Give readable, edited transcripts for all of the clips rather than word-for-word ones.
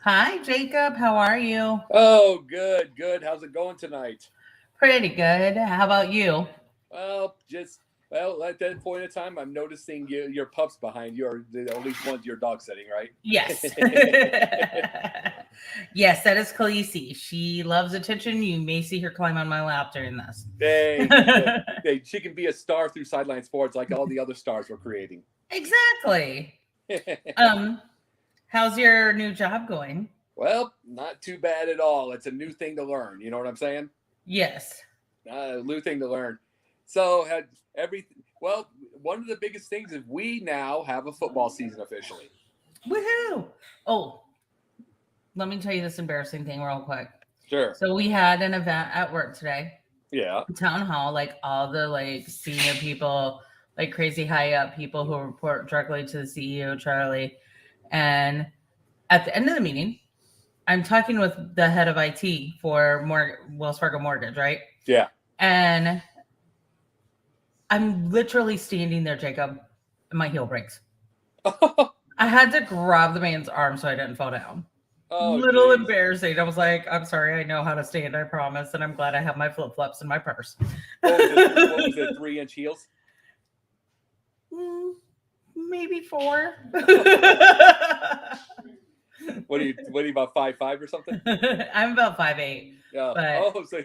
Hi, Jacob. How are you? Oh, good, good. How's it going tonight? Pretty good. How about you? Well, at that point in time, I'm noticing your pups behind you, or at least one's your dog sitting, right? Yes. Yes, that is Khaleesi. She loves attention. You may see her climb on my lap during this. She can be a star through sideline sports like all the other stars we're creating. Exactly. Um, how's your new job going? Well, not too bad at all. It's a new thing to learn. You know what I'm saying? Yes. New thing to learn. So had every well, one of the biggest things is we now have a football season officially. Woohoo! Oh, let me tell you this embarrassing thing real quick. Sure. So we had an event at work today. Yeah. Town hall, like all the like senior people, like crazy high up people who report directly to the CEO, Charlie. And at the end of the meeting, I'm talking with the head of IT for Wells Fargo Mortgage, right? Yeah. And I'm literally standing there, Jacob, and my heel breaks. I had to grab the man's arm so I didn't fall down. Oh, Little geez. embarrassing. I was like, I'm sorry, I know how to stand, I promise. And I'm glad I have my flip flops in my purse. What was it 3-inch heels? Maybe 4. What are you about 5'5" or something? I'm about 5'8". Yeah. But... so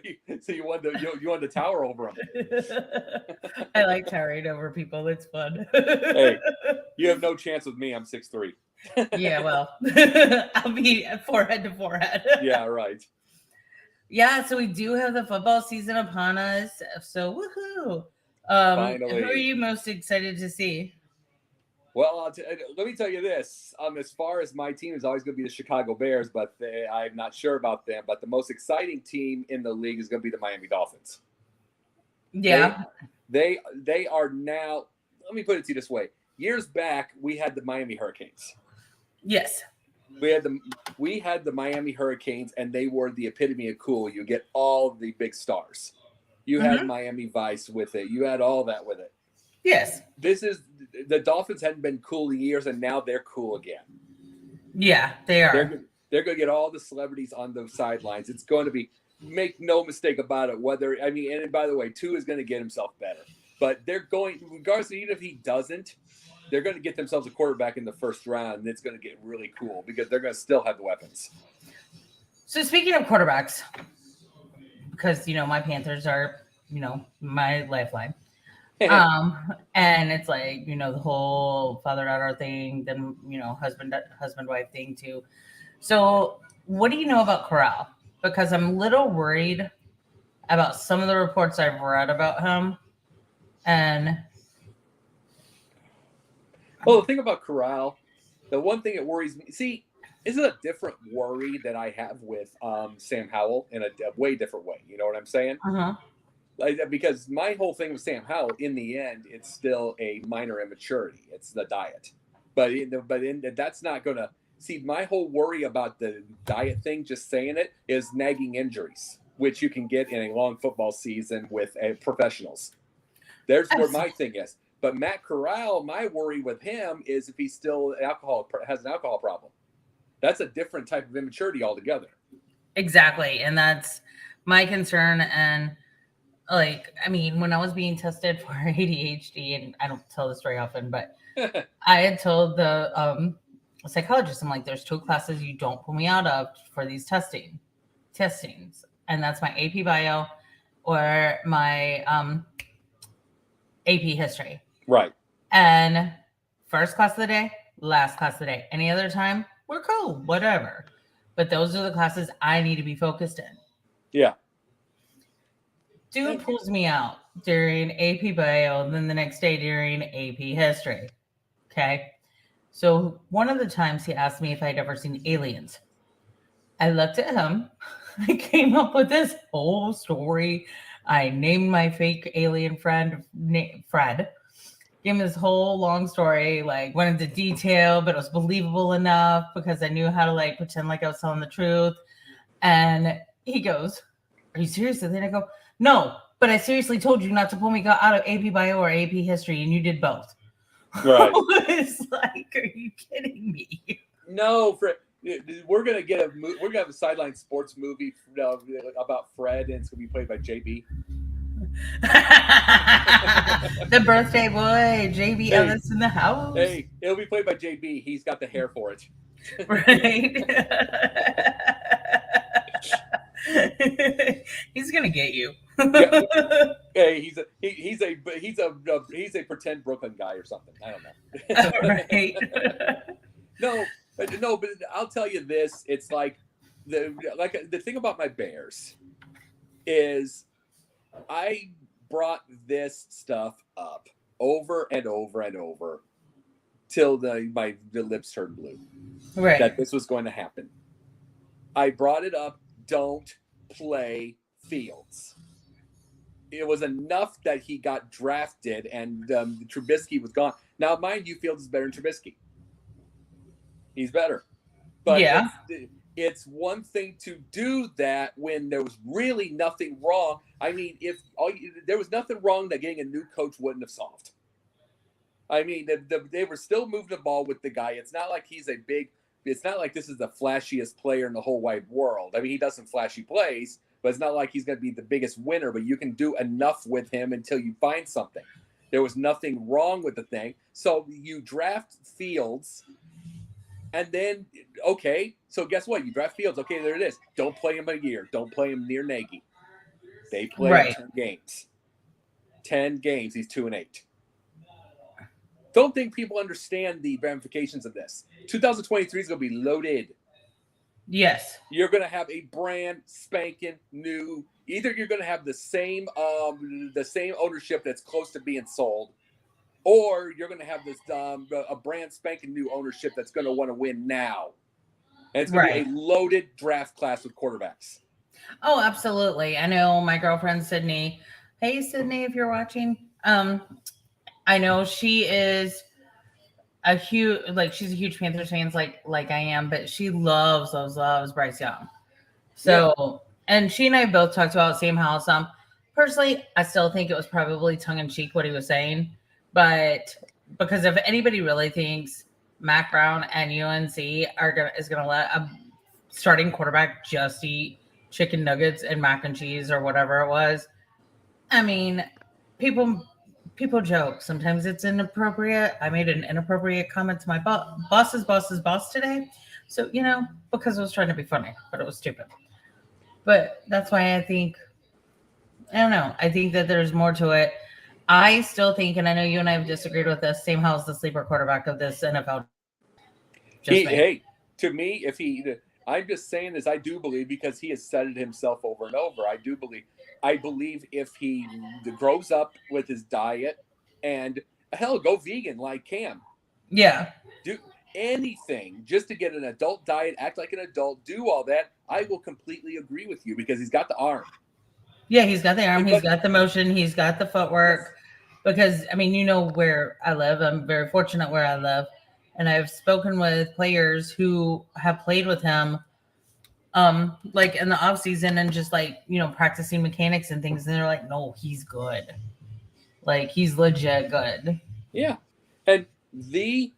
you wanted to tower over them. I like towering over people. It's fun. Hey, you have no chance with me. I'm 6'3". Yeah, well, I'll be forehead to forehead. Yeah, right. Yeah, so we do have the football season upon us. So woohoo! Finally. Who are you most excited to see? Well, let me tell you this. As far as my team is always going to be the Chicago Bears, but I'm not sure about them. But the most exciting team in the league is going to be the Miami Dolphins. Yeah. They are now. Let me put it to you this way. Years back, we had the Miami Hurricanes. Yes. We had the Miami Hurricanes, and they were the epitome of cool. You get all the big stars. You had Miami Vice with it. You had all that with it. Yes. The Dolphins hadn't been cool in years, and now they're cool again. Yeah, they are. They're going to get all the celebrities on the sidelines. It's going to be, make no mistake about it. And by the way, Tua is going to get himself better. But they're going, regardless, even if he doesn't, they're going to get themselves a quarterback in the first round, and it's going to get really cool because they're going to still have the weapons. So speaking of quarterbacks, because, my Panthers are, my lifeline. And it's like, the whole father-daughter thing, then, husband-wife thing too. So what do you know about Corral? Because I'm a little worried about some of the reports I've read about him. And well, the thing about Corral, the one thing that worries me, see, is it a different worry that I have with Sam Howell in a way different way? You know what I'm saying? Because my whole thing with Sam Howell, in the end, it's still a minor immaturity. It's the diet, but that's not going to see. My whole worry about the diet thing, just saying it, is nagging injuries, which you can get in a long football season with professionals. There's where my thing is. But Matt Corral, my worry with him is if he still has an alcohol problem. That's a different type of immaturity altogether. Exactly, and that's my concern. And when I was being tested for ADHD, and I don't tell this very often, but I had told the psychologist, I'm like, there's 2 classes you don't pull me out of for these testings, and that's my AP Bio or my AP History. Right. And first class of the day, last class of the day. Any other time, we're cool, whatever. But those are the classes I need to be focused in. Yeah. Dude pulls me out during AP Bio, and then the next day during AP History. Okay. So one of the times he asked me if I'd ever seen aliens. I looked at him. I came up with this whole story. I named my fake alien friend Fred. Gave him this whole long story, went into detail, but it was believable enough because I knew how to pretend like I was telling the truth. And he goes, "Are you serious?" And then I go, "No, but I seriously told you not to pull me out of AP Bio or AP History, and you did both." Right. It's like, are you kidding me? No, we're gonna have a sideline sports movie about Fred, and it's gonna be played by JB. The birthday boy, JB Ellis in the house. Hey, it'll be played by JB. He's got the hair for it. Right. He's gonna get you. Yeah. Hey, he's a pretend Brooklyn guy or something. I don't know. Right. No, but I'll tell you this. It's like the thing about my Bears is I brought this stuff up over and over and over till the lips turned blue. Right. That this was going to happen. I brought it up. Don't play Fields. It was enough that he got drafted and Trubisky was gone. Now, mind you, Fields is better than Trubisky. He's better. But yeah. It's one thing to do that when there was really nothing wrong. I mean, there was nothing wrong that getting a new coach wouldn't have solved. I mean, they were still moving the ball with the guy. It's not like it's not like this is the flashiest player in the whole wide world. I mean, he does some flashy plays, but it's not like he's going to be the biggest winner, but you can do enough with him until you find something. There was nothing wrong with the thing. So you draft Fields, and then, okay, so guess what? You draft Fields. Okay, there it is. Don't play him a year. Don't play him near Nagy. They played 10 games. 10 games. He's 2-8. Don't think people understand the ramifications of this. 2023 is going to be loaded. Yes. You're going to have a brand spanking new. Either you're going to have the same ownership that's close to being sold, or you're going to have this a brand spanking new ownership that's going to want to win now. And it's going to be a loaded draft class with quarterbacks. Oh, absolutely. I know my girlfriend Sydney. Hey, Sydney, if you're watching. I know she is she's a huge Panthers fan, like I am, but she loves Bryce Young. So, and she and I both talked about Sam Howell. Personally, I still think it was probably tongue in cheek what he was saying, but because if anybody really thinks Mac Brown and UNC is gonna let a starting quarterback just eat chicken nuggets and mac and cheese or whatever it was, I mean, people joke. Sometimes it's inappropriate. I made an inappropriate comment to my boss's boss today. So, because I was trying to be funny, but it was stupid. But that's why I think that there's more to it. I still think, and I know you and I have disagreed with this, Sam Howell's the sleeper quarterback of this NFL. Hey, to me, I'm just saying this, I do believe, because he has said it himself over and over. I believe if he grows up with his diet and hell, go vegan like Cam. Yeah. Do anything just to get an adult diet, act like an adult, do all that. I will completely agree with you because he's got the arm. Yeah, he's got the arm. He's got the motion. He's got the footwork. Yes. Because, I mean, where I live. I'm very fortunate where I live. And I've spoken with players who have played with him like in the off season and just practicing mechanics and things. And they're like, no, he's good. Like, he's legit good. Yeah. And just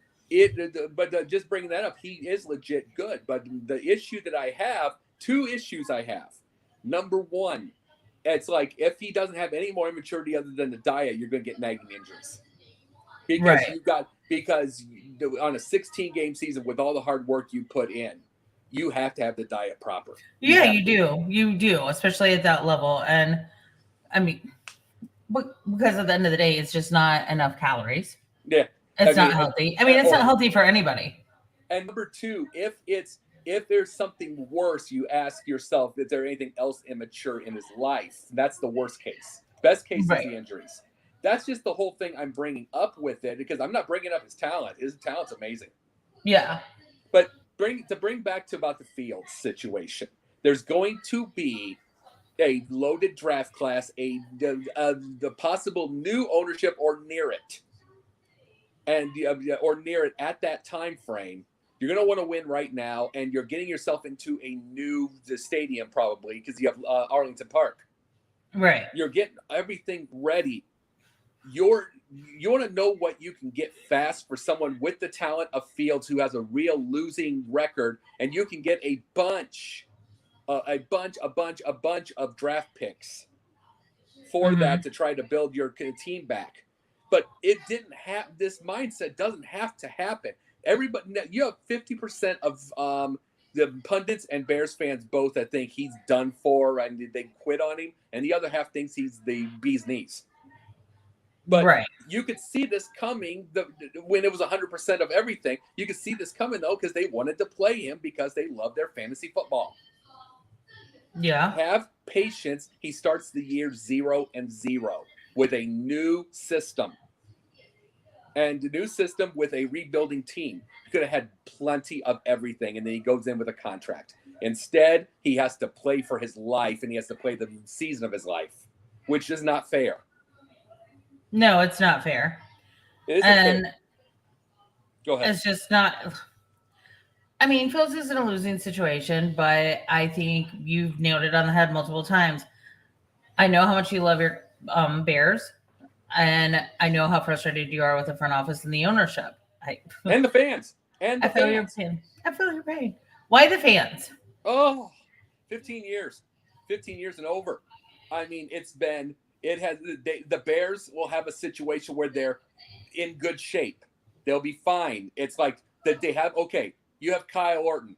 bringing that up, he is legit good. But the issue that I have, 2 issues I have. Number one, it's like if he doesn't have any more immaturity other than the diet, you're going to get nagging injuries. Because on a 16-game season with all the hard work you put in, you have to have the diet proper. You do, especially at that level. And I mean, because at the end of the day, it's just not enough calories. Yeah. It's not healthy. I mean, it's not healthy for anybody. And number 2, if there's something worse, you ask yourself, is there anything else immature in his life? That's the worst case. Best case is the injuries. That's just the whole thing I'm bringing up with it, because I'm not bringing up his talent. His talent's amazing. Yeah. But bring back to about the Fields situation. There's going to be a loaded draft class, the possible new ownership or near it. And or near it at that time frame. You're going to want to win right now, and you're getting yourself into the stadium probably because you have Arlington Park. Right. You're getting everything ready. you want to know what you can get fast for someone with the talent of Fields who has a real losing record, and you can get a bunch of draft picks for that to try to build your team back. But it didn't have this mindset doesn't have to happen. Everybody, you have 50% of the pundits and Bears fans both that think he's done for and they quit on him, and the other half thinks he's the bee's knees. But you could see this coming when it was 100% of everything. You could see this coming, though, because they wanted to play him because they love their fantasy football. Yeah. Have patience. He starts the year 0-0 with a new system. And the new system with a rebuilding team. He could have had plenty of everything, and then he goes in with a contract. Instead, he has to play for his life, and he has to play the season of his life, which is not fair. No, it's not fair. It isn't fair. Go ahead. It's just not. I mean, Fields is in a losing situation, but I think you've nailed it on the head multiple times. I know how much you love your Bears, and I know how frustrated you are with the front office and the ownership. And the fans. I feel your pain. I feel your pain. Why the fans? Oh, 15 years. 15 years and over. I mean, the Bears will have a situation where they're in good shape. They'll be fine. It's like that they have, you have Kyle Orton.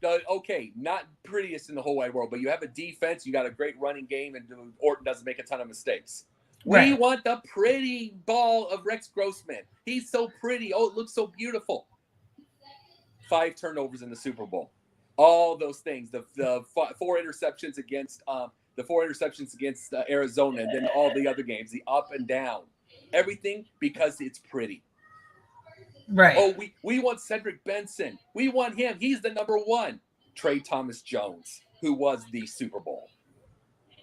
Not prettiest in the whole wide world, but you have a defense. You got a great running game, and Orton doesn't make a ton of mistakes. We want the pretty ball of Rex Grossman. He's so pretty. Oh, it looks so beautiful. 5 turnovers in the Super Bowl. All those things. The 4 interceptions against Arizona, and then all the other games, the up and down. Everything because it's pretty. Right. Oh, we want Cedric Benson. We want him. He's the number 1. Trey Thomas Jones, who was the Super Bowl.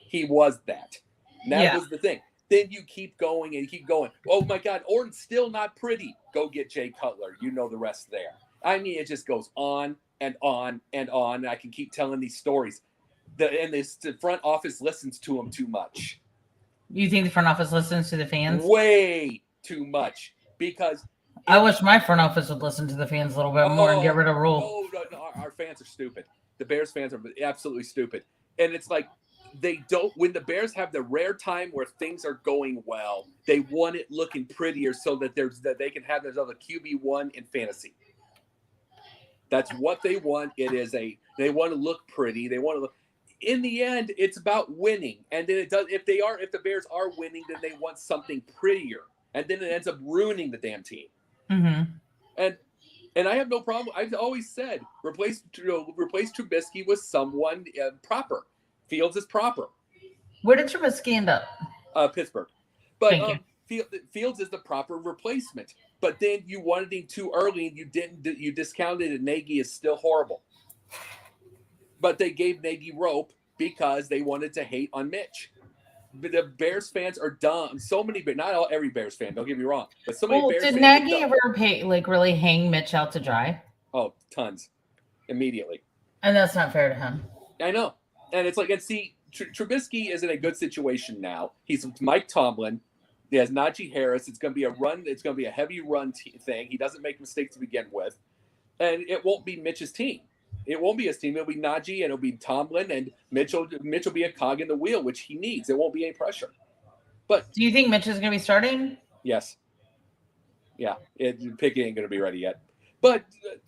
He was that. And that was the thing. Then you keep going and keep going. Oh, my God, Orton's still not pretty. Go get Jay Cutler. You know the rest there. I mean, it just goes on and on and on. And I can keep telling these stories. The front office listens to them too much. You think the front office listens to the fans? Way too much. Because I wish my front office would listen to the fans a little bit more and get rid of Rule. Oh, no, our fans are stupid. The Bears fans are absolutely stupid. And it's like when the Bears have the rare time where things are going well, they want it looking prettier so that they can have this other QB1 in fantasy. That's what they want. They want to look pretty. They want to look. In the end, it's about winning. And then it does. If the Bears are winning, then they want something prettier. And then it ends up ruining the damn team. Mm-hmm. And I have no problem. I've always said replace Trubisky with someone proper. Fields is proper. Where did Trubisky end up? Pittsburgh. But Fields is the proper replacement. But then you wanted him too early, and you discounted it. Nagy is still horrible. But they gave Nagy rope because they wanted to hate on Mitch. But the Bears fans are dumb. Not every Bears fan. Don't get me wrong, but so many Bears fans. Did Nagy ever really hang Mitch out to dry? Oh, tons, immediately. And that's not fair to him. I know, and it's like, Trubisky is in a good situation now. He's with Mike Tomlin. He has Najee Harris. It's going to be a run. It's going to be a heavy run thing. He doesn't make mistakes to begin with, and it won't be Mitch's team. It won't be his team. It'll be Najee, and it'll be Tomlin, and Mitch will be a cog in the wheel, which he needs. It won't be any pressure. But do you think Mitch is going to be starting? Yes. Yeah. Pickett ain't going to be ready yet. But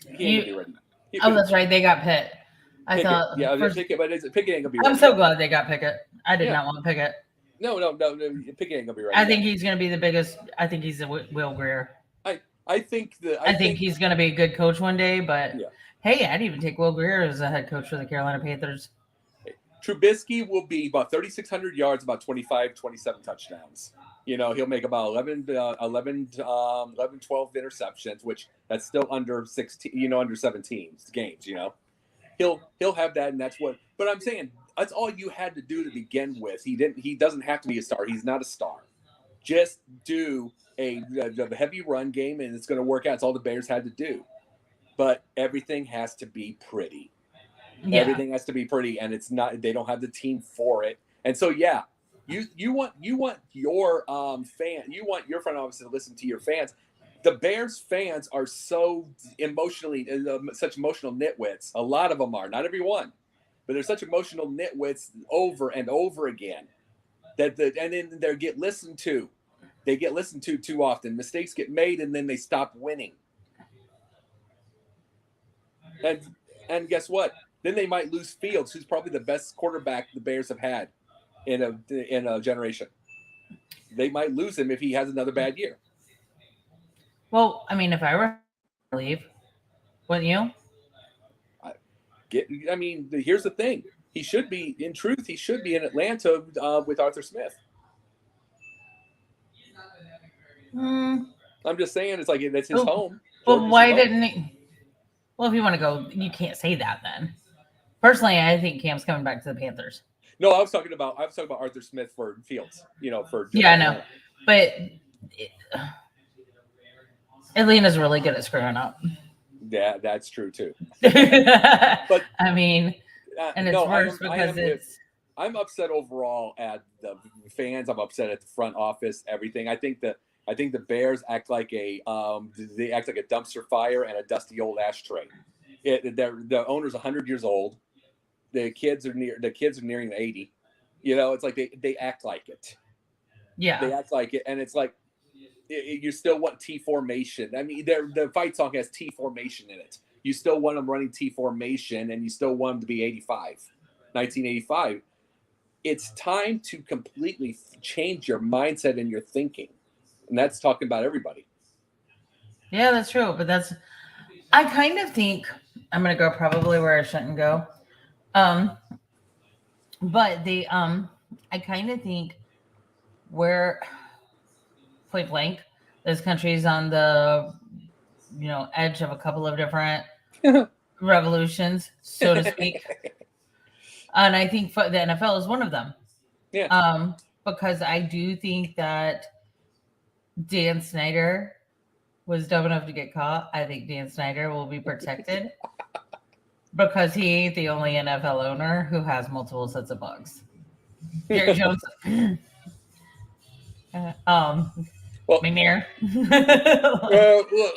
he ain't going to be ready. That's right. They got Pitt. Pickett ain't going to be ready. I'm so glad they got Pickett. I did not want Pickett. No. Pickett ain't going to be ready. I think he's going to be the biggest. I think he's a Will Grier. I think he's going to be a good coach one day, but yeah. Hey, I'd even take Will Grier as a head coach for the Carolina Panthers. Trubisky will be about 3,600 yards, about 27 touchdowns. He'll make about 11, 12 interceptions, which that's still under 16, under 17 games, He'll have that, and that's what. But I'm saying that's all you had to do to begin with. He doesn't have to be a star. He's not a star. Just do a heavy run game, and it's going to work out. It's all the Bears had to do. But everything has to be pretty. Yeah. Everything has to be pretty, and it's not. They don't have the team for it. And so, You want your you want your front office to listen to your fans. The Bears fans are so emotionally such emotional nitwits. A lot of them are, not every one, but they're such emotional nitwits over and over again and then they get listened to. They get listened to too often. Mistakes get made, and then they stop winning. And guess what? Then they might lose Fields, who's probably the best quarterback the Bears have had in a generation. They might lose him if he has another bad year. Well, I mean, if I were to leave, wouldn't you? Here's the thing. He should be in Atlanta with Arthur Smith. I'm just saying, it's like that's his home. But why didn't he? Well, if you want to go, you can't say that then. Personally, I think Cam's coming back to the Panthers. No, I was talking about Arthur Smith for Fields. Yeah, I know, but Atlanta's really good at screwing up. Yeah, that's true too. But I mean, and it's worse because I'm upset overall at the fans. I'm upset at the front office. Everything. I think the Bears act like a dumpster fire and a dusty old ashtray. The owner's 100 years old. The kids are nearing 80. It's like they act like it. Yeah, they act like it, and it's like you still want T formation. I mean, the fight song has T formation in it. You still want them running T formation, and you still want them to be 1985. It's time to completely change your mindset and your thinking. And that's talking about everybody. Yeah, that's true. But I kind of think I'm going to go probably where I shouldn't go. But I kind of think where point blank, this country's on the, edge of a couple of different revolutions, so to speak. And I think the NFL is one of them. Yeah. Because I do think that Dan Snyder was dumb enough to get caught. I think Dan Snyder will be protected because he ain't the only NFL owner who has multiple sets of bugs. Jerry Jones. McNair.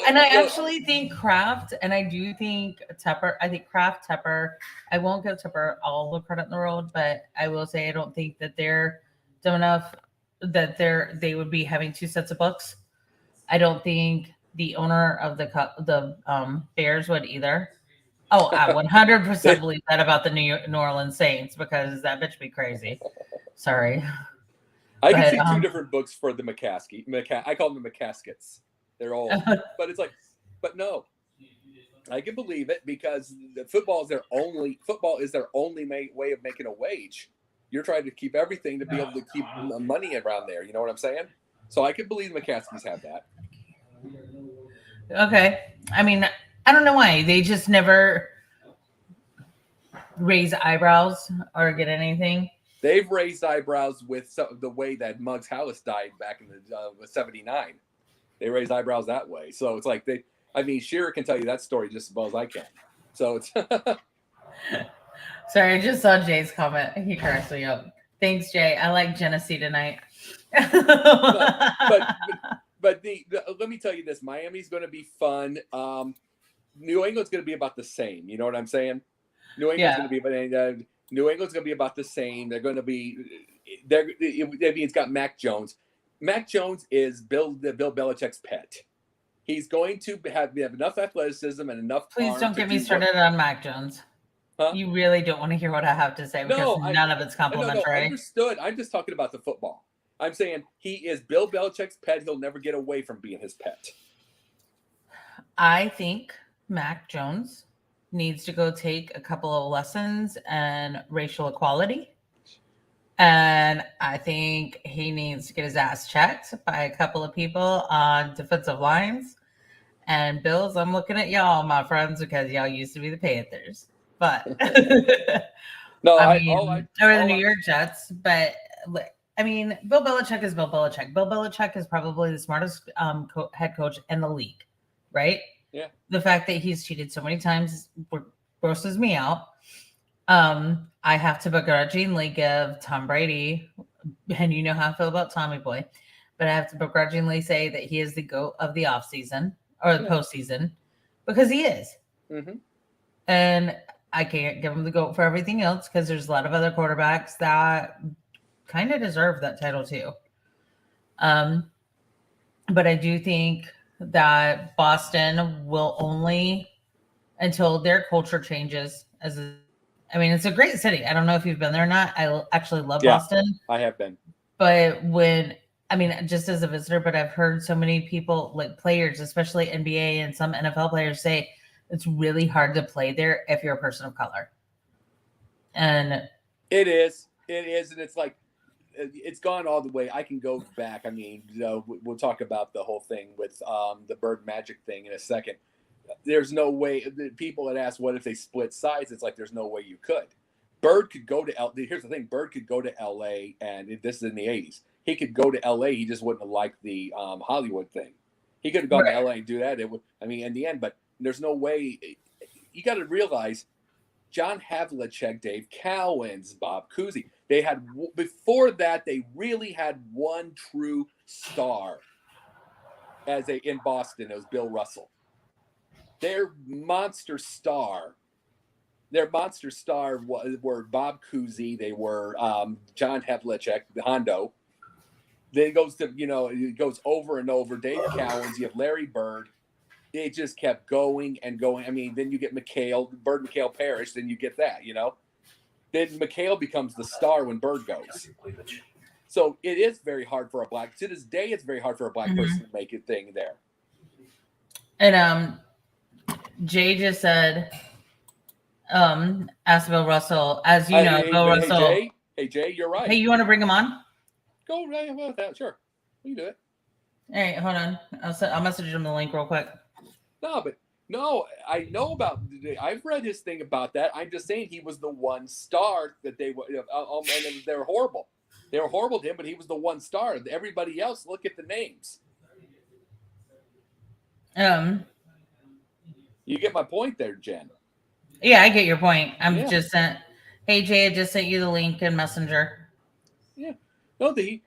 And I actually think Kraft, and I do think Tepper. I think Kraft, Tepper. I won't give Tepper all the credit in the world, but I will say I don't think that they're dumb enough that they would be having two sets of books. I don't think the owner of the Bears would either. Oh, I 100% believe that about the New Orleans Saints because that bitch be crazy. Sorry. I can see two different books for the McCaskey. I call them the McCaskets. They're old. But it's like, but no. I can believe it because football is their only way of making a wage. You're trying to keep everything to be able to keep money around there. You know what I'm saying? So I can believe the McCaskies have that. Okay. I mean, I don't know why. They just never raise eyebrows or get anything. They've raised eyebrows with the way that Muggs Hallis died back in the 79. They raised eyebrows that way. So it's like Shearer can tell you that story just as well as I can. So it's Sorry, I just saw Jay's comment. He cracks me up. Thanks, Jay. I like Genesee tonight. but let me tell you this: Miami's going to be fun. New England's going to be about the same. You know what I'm saying? New England's going to be about the same. They're going to be. It's got Mac Jones. Mac Jones is Bill Belichick's pet. He's going to have enough athleticism and enough. Please don't get me started on Mac Jones. Huh? You really don't want to hear what I have to say because none of it's complimentary. No, understood. I'm just talking about the football. I'm saying he is Bill Belichick's pet. He'll never get away from being his pet. I think Mac Jones needs to go take a couple of lessons in racial equality. And I think he needs to get his ass checked by a couple of people on defensive lines. And Bills, I'm looking at y'all, my friends, because y'all used to be the Panthers. But no, or the New York Jets. But I mean, Bill Belichick is Bill Belichick. Bill Belichick is probably the smartest head coach in the league, right? Yeah. The fact that he's cheated so many times grosses me out. I have to begrudgingly give Tom Brady and you know how I feel about Tommy Boy, but I have to begrudgingly say that he is the GOAT of the off season or the postseason because he is. Mm-hmm. And I can't give him the GOAT for everything else because there's a lot of other quarterbacks that kind of deserve that title too. But I do think that Boston will only until their culture changes. I mean, it's a great city. I don't know if you've been there or not. I actually love Boston. I have been. But just as a visitor, but I've heard so many people, like players, especially NBA and some NFL players, say it's really hard to play there if you're a person of color. And it is, and it's like it's gone all the way. I can go back. I mean, we'll talk about the whole thing with the Bird Magic thing in a second. There's no way. People had asked, what if they split sides? It's like there's no way you could. Bird could go to Here's the thing. Bird could go to LA, and this is in the 80s. He could go to LA. He just wouldn't have liked the Hollywood thing. He could have gone to LA and do that. It would. I mean, in the end, but there's no way. You got to realize, John Havlicek, Dave Cowens, Bob Cousy. They had before that. They really had one true star in Boston. It was Bill Russell. Their monster star were Bob Cousy. They were John Havlicek, the Hondo. Then it goes over and over. Dave Cowens. You have Larry Bird. It just kept going and going. I mean, then you get Bird, McHale, Parrish. Then you get that, Then McHale becomes the star when Bird goes. So it is very hard for to this day, it's very hard for a black person to make a thing there. And Jay just said, ask Bill Russell. As you know, Bill Russell. Hey, Jay, you're right. Hey, you want to bring him on? Go right about that. Sure. You can do it. All right, hold on. I'll message him the link real quick. No, I know about. I've read his thing about that. I'm just saying he was the one star that they were. And they were horrible. They were horrible to him, but he was the one star. Everybody else, look at the names. You get my point there, Jen. Yeah, I get your point. Just sent. Hey Jay, I just sent you the link in Messenger. Yeah. The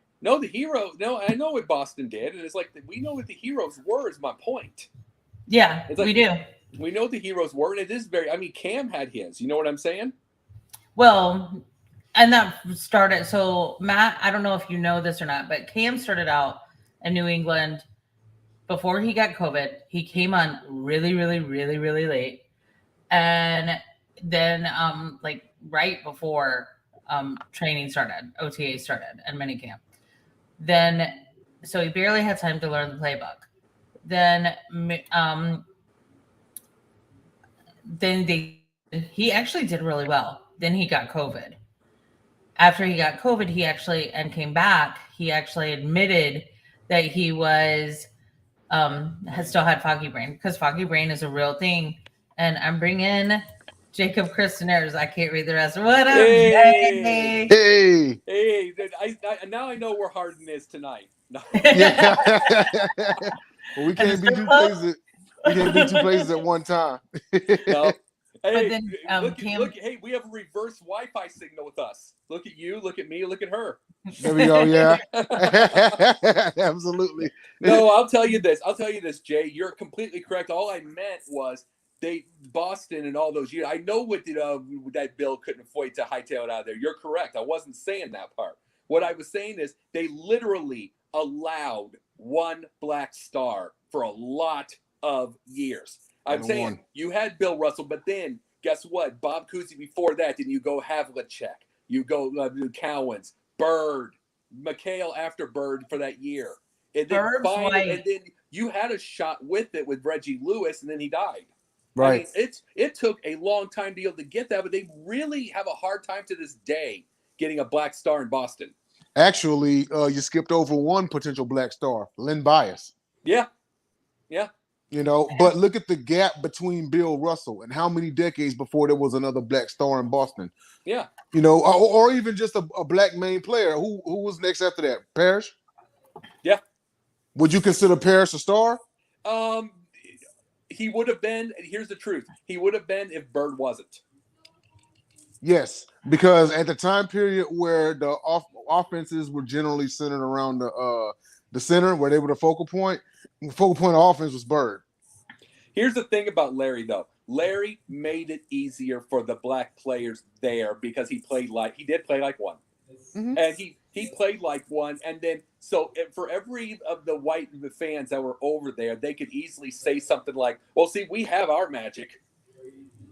hero. No, I know what Boston did, and it's like we know what the heroes were. Is my point. Yeah, it's like, we do. We know the heroes were, and it is very. I mean, Cam had his. You know what I'm saying? Well, and that started. So Matt, I don't know if you know this or not, but Cam started out in New England before he got COVID. He came on really, really, really, really late, and then like right before training started, OTA started, and minicamp. Then, so he barely had time to learn the playbook. Then he actually did really well. Then he got COVID. After he got COVID, came back. He actually admitted that he was still had foggy brain, because foggy brain is a real thing. And I'm bringing Jacob Christner. I can't read the rest. What up? Hey. Now I know where Harden is tonight. No. Yeah. Well, we can't be two places. We can't be two places at one time. No. Hey, then, look, hey, we have a reverse Wi-Fi signal with us. Look at you, look at me, look at her. There we go. Yeah. Absolutely. No, I'll tell you this, Jay. You're completely correct. All I meant was Boston and all those years. I know what that Bill couldn't afford to hightail it out of there. You're correct. I wasn't saying that part. What I was saying is they literally allowed one black star for a lot of years. I'm saying you had Bill Russell, but then guess what? Bob Cousy before that. Then you go Havlicek, you go Cowens, Bird, McHale after Bird for that year, and then and then you had a shot with it with Reggie Lewis, and then he died. Right. I mean, it took a long time to be able to get that, but they really have a hard time to this day getting a black star in Boston. Actually, you skipped over one potential black star, Len Bias. Yeah. But look at the gap between Bill Russell and how many decades before there was another black star in Boston. Yeah. Or even just a black main player. Who was next after that? Parrish? Yeah. Would you consider Parrish a star? He would have been. Here's the truth. He would have been if Bird wasn't. Yes, because at the time period where the offenses were generally centered around the center, where they were the focal point of offense was Bird. Here's the thing about Larry, though. Larry made it easier for the black players there because he did play like one. Mm-hmm. And he played like one. And then, so for every of the white fans that were over there, they could easily say something like, well, see, we have our magic.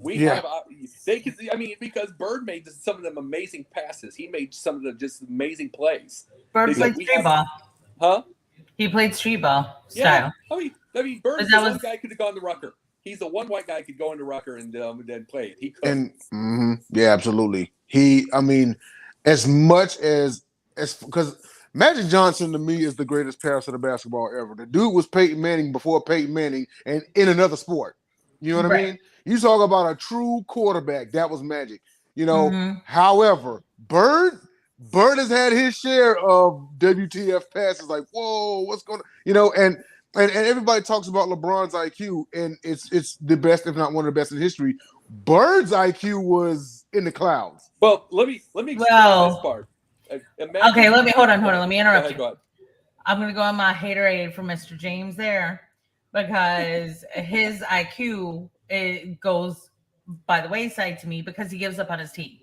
They could, I mean, because Bird made some of them amazing passes. He made some of the just amazing plays. Bird played street ball. Huh? He played street ball style. Yeah. I mean, Bird is the one guy could have gone to Rucker. He's the one white guy could go into Rucker and then play it. He could. And yeah, absolutely. I mean, as much as because Magic Johnson to me is the greatest passer of basketball ever. The dude was Peyton Manning before Peyton Manning and in another sport. You know what I mean? You talk about a true quarterback. That was Magic. You know, however, Bird has had his share of WTF passes. Like, whoa, what's going on? You know, and everybody talks about LeBron's IQ, and it's the best, if not one of the best in history. Bird's IQ was in the clouds. Well, let me explain this part. Okay, hold on. Let me interrupt you. Go ahead. I'm going to go on my haterade for Mr. James there because his IQ goes by the wayside to me because he gives up on his team.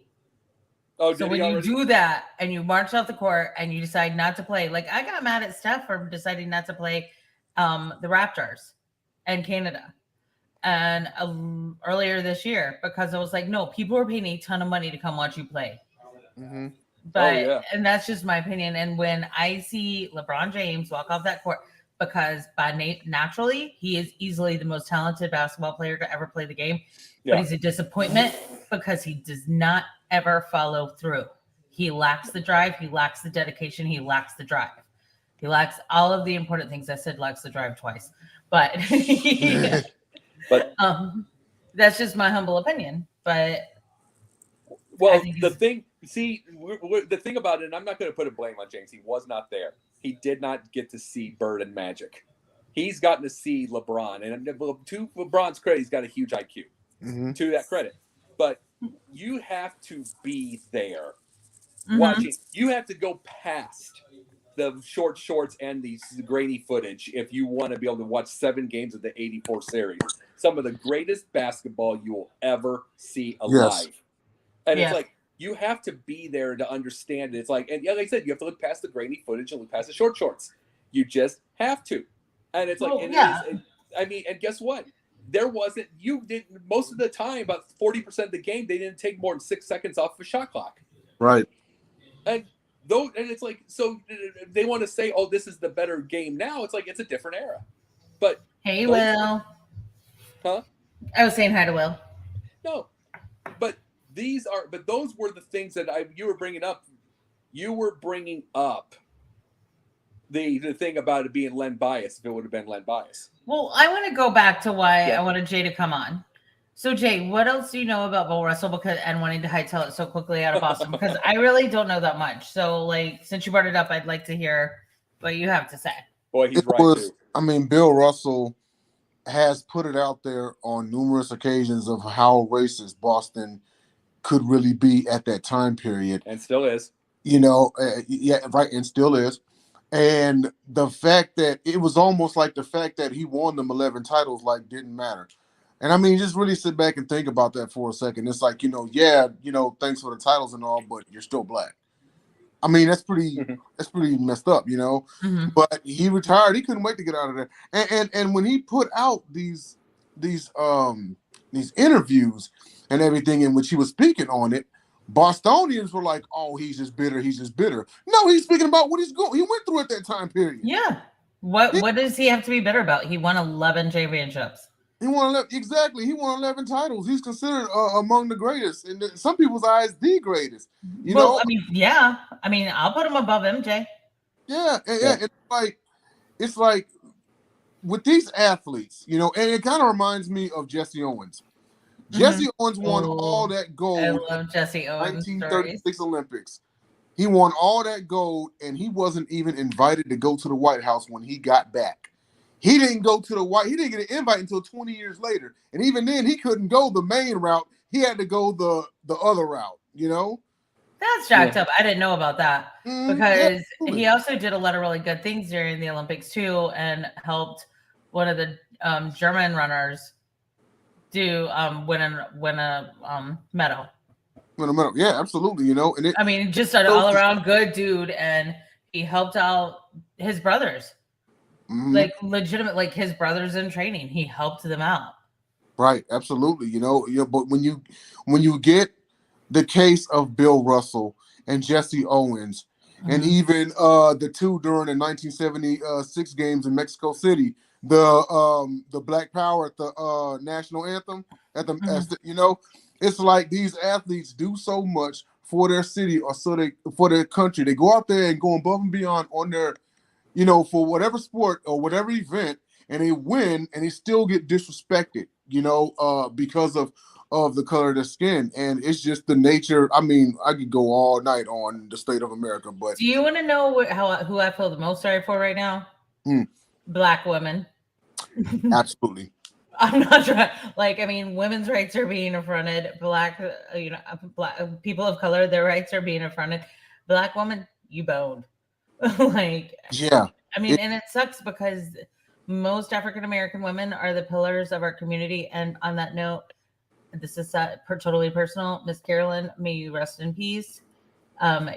Oh, so when you do that and you march off the court and you decide not to play, like I got mad at Steph for deciding not to play the Raptors and Canada and earlier this year because I was like, no, people are paying a ton of money to come watch you play. Mm-hmm. But and that's just my opinion. And when I see LeBron James walk off that court, because naturally he is easily the most talented basketball player to ever play the game, but he's a disappointment because he does not ever follow through. He lacks the drive. He lacks the dedication. He lacks the drive. He lacks all of the important things. I said lacks the drive twice, but that's just my humble opinion. But the thing about it, and I'm not going to put a blame on James. He was not there. He did not get to see Bird and Magic. He's gotten to see LeBron, and to LeBron's credit, he's got a huge IQ. Mm-hmm. To that credit, but you have to be there watching. You have to go past the short shorts and the grainy footage if you want to be able to watch 7 games of the 84 series. Some of the greatest basketball you will ever see alive. Yes. And it's like, you have to be there to understand it. It's like, and like I said, you have to look past the grainy footage and look past the short shorts. You just have to. And it's like, and guess what? You didn't, most of the time, about 40% of the game, they didn't take more than 6 seconds off the shot clock. Right. And it's like, so they want to say, oh, this is the better game now. It's like, it's a different era. But hey, Will. Huh? I was saying hi to Will. No, but those were the things that you were bringing up. You were bringing up the thing about it being Len Bias, if it would have been Len Bias. Well, I want to go back to why I wanted Jay to come on. So, Jay, what else do you know about Bill Russell and wanting to hightail it so quickly out of Boston? Because I really don't know that much. So, like, since you brought it up, I'd like to hear what you have to say. Boy, he's right, too. I mean, Bill Russell has put it out there on numerous occasions of how racist Boston could really be at that time period. And still is. You know, and still is. And the fact that it was almost like the fact that he won them 11 titles, like, didn't matter. And I mean, just really sit back and think about that for a second. It's like, thanks for the titles and all, but you're still black. I mean, that's pretty messed up, you know. Mm-hmm. But he retired. He couldn't wait to get out of there. And when he put out these interviews and everything in which he was speaking on it, Bostonians were like, "Oh, he's just bitter. He's just bitter." No, he's speaking about what he went through at that time period. Yeah. What does he have to be bitter about? He won 11 championships. He won 11 titles. He's considered among the greatest, in some people's eyes, the greatest. You know? I mean, yeah. I mean, I'll put him above MJ. Yeah. It's like with these athletes, you know, and it kind of reminds me of Jesse Owens. Mm-hmm. Jesse Owens won all that gold. I love Jesse Owens. 1936 Olympics. He won all that gold, and he wasn't even invited to go to the White House when he got back. He didn't get an invite until 20 years later. And even then, he couldn't go the main route he had to go the other route. You know, That's jacked up. I didn't know about that because absolutely. he also did a lot of really good things during the Olympics too, and helped one of the German runners do win a medal. Win a medal. Yeah, absolutely. You know, and it. I mean, just an all around good dude, and he helped out his brothers, like legitimate, like his brothers in training. He helped them out. Right, absolutely. You know, but when you get the case of Bill Russell and Jesse Owens, and even the two during the 1976 games in Mexico City, the Black Power at the national anthem you know, it's like these athletes do so much for their city or for their country. They go out there and go above and beyond on their, you know, for whatever sport or whatever event, and they win, and they still get disrespected, you know, because of the color of their skin. And it's just the nature. I mean, I could go all night on the state of America, but do you want to know who I feel the most sorry for right now? Black women. Absolutely. I'm not trying. Like, I mean, women's rights are being affronted. Black people of color, their rights are being affronted. Black woman, you boned. Like, yeah. I mean, and it sucks because most African American women are the pillars of our community. And on that note, this is totally personal. Miss Carolyn, may you rest in peace.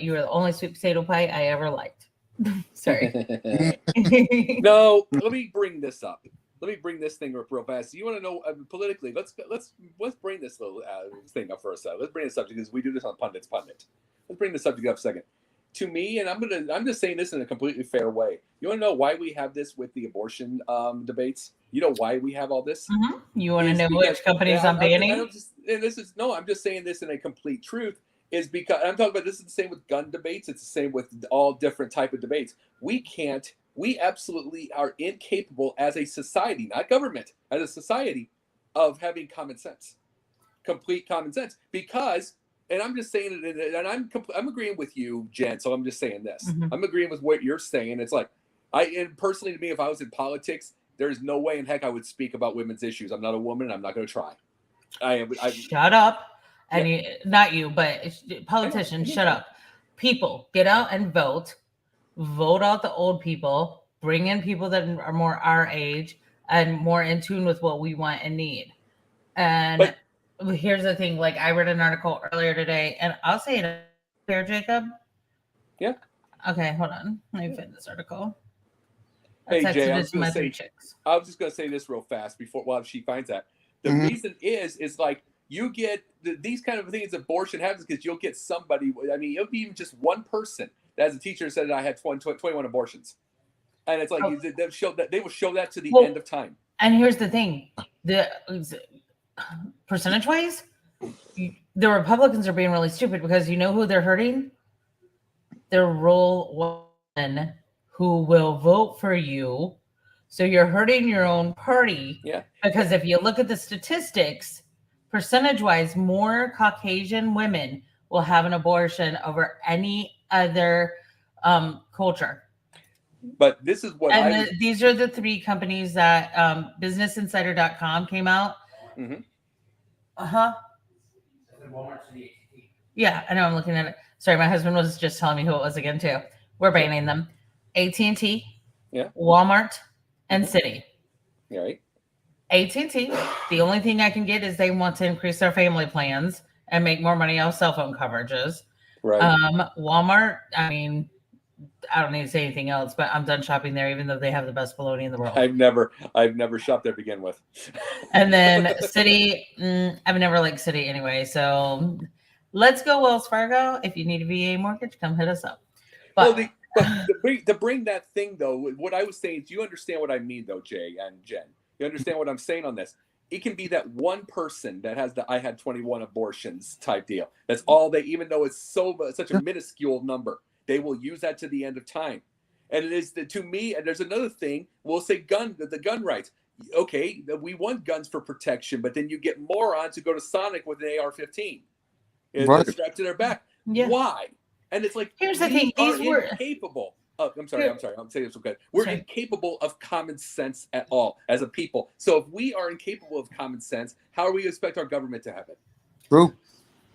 You were the only sweet potato pie I ever liked. Sorry. No, let me bring this up. Let me bring this thing up real fast. You want to know politically? Let's bring this little thing up for a second. Let's bring this up because we do this on Pundits Pundit. Let's bring the subject up a second. To me, and I'm just saying this in a completely fair way. You want to know why we have this with the abortion debates? You know why we have all this? You want to know which companies I'm banning? I'm just saying this in a complete truth. Is because I'm talking about this is the same with gun debates. It's the same with all different type of debates. We absolutely are incapable as a society, not government, as a society, of having common sense, complete common sense. Because, and I'm just saying it, and I'm agreeing with you, Jen. So I'm just saying this. I'm agreeing with what you're saying. It's like, and personally to me, if I was in politics, there's no way in heck I would speak about women's issues. I'm not a woman. I'm not going to try. Shut up. And not you, but politicians, shut up. People, get out and vote. Vote out the old people. Bring in people that are more our age and more in tune with what we want and need. And here's the thing. Like, I read an article earlier today, and I'll say it here, Jacob. Yeah. Okay, hold on. Let me find this article. Hey, Jay, I was just going to say this real fast while she finds that. The reason is like, you get these kind of things. Abortion happens because you'll get somebody. I mean, it'll be even just one person. As a teacher said that I had 21 abortions, and it's like they will show that to the end of time. And here's the thing: the percentage-wise, the Republicans are being really stupid because you know who they're hurting? They're rural women who will vote for you. So you're hurting your own party. Yeah. Because if you look at the statistics, percentage-wise, more Caucasian women will have an abortion over any other culture. But this is what these are the three companies that BusinessInsider.com came out. Yeah, I know. I'm looking at it. Sorry, my husband was just telling me who it was again too. We're banning them. AT&T, Walmart, and Citi. Right. AT&T, the only thing I can get is they want to increase their family plans and make more money off cell phone coverages. Right. Walmart, I mean, I don't need to say anything else, but I'm done shopping there, even though they have the best bologna in the world. I've never shopped there to begin with. And then Citi, I've never liked Citi anyway. So let's go Wells Fargo. If you need a VA mortgage, come hit us up. But to bring that thing though, what I was saying, do you understand what I mean though, Jay and Jen? You understand what I'm saying on this? It can be that one person that has I had 21 abortions type deal. That's all they, even though it's such a minuscule number, they will use that to the end of time. And it is to me, and there's another thing, we'll say the gun rights. Okay, we want guns for protection, but then you get morons who go to Sonic with an AR-15. It's strapped to their back. Yeah. Why? And it's like, here's the thing, these were incapable. Oh, I'm sorry. I'm saying this okay. We're incapable of common sense at all as a people. So if we are incapable of common sense, how are we to expect our government to have it? True.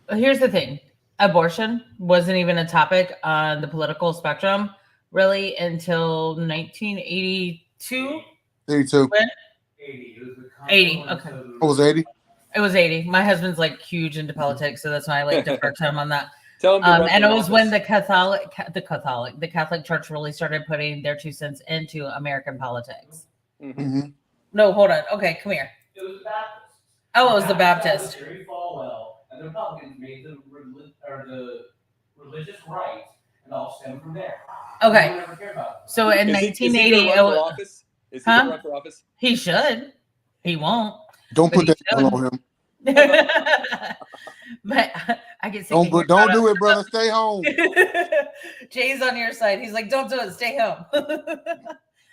Here's the thing. Abortion wasn't even a topic on the political spectrum really until 1982. 82. When? 80. Okay. It was 80. It was 80. My husband's like huge into politics, so that's why I like defer to him on that. Tell him to run And for it was when office. the Catholic Church really started putting their 2 cents into American politics. Mm-hmm. No, hold on. Okay, come here. It was the Baptist. Oh, it was the Baptist. Jerry Falwell and the Republicans made the religious right, and all stemmed from there. Okay. No one ever cared about it. So in Is 1980, he gonna run for office? Is he gonna run for office? He should. He won't. Don't put that on him. But I get sick. Don't do it, brother. Stay home. Jay's on your side. He's like, don't do it. Stay home.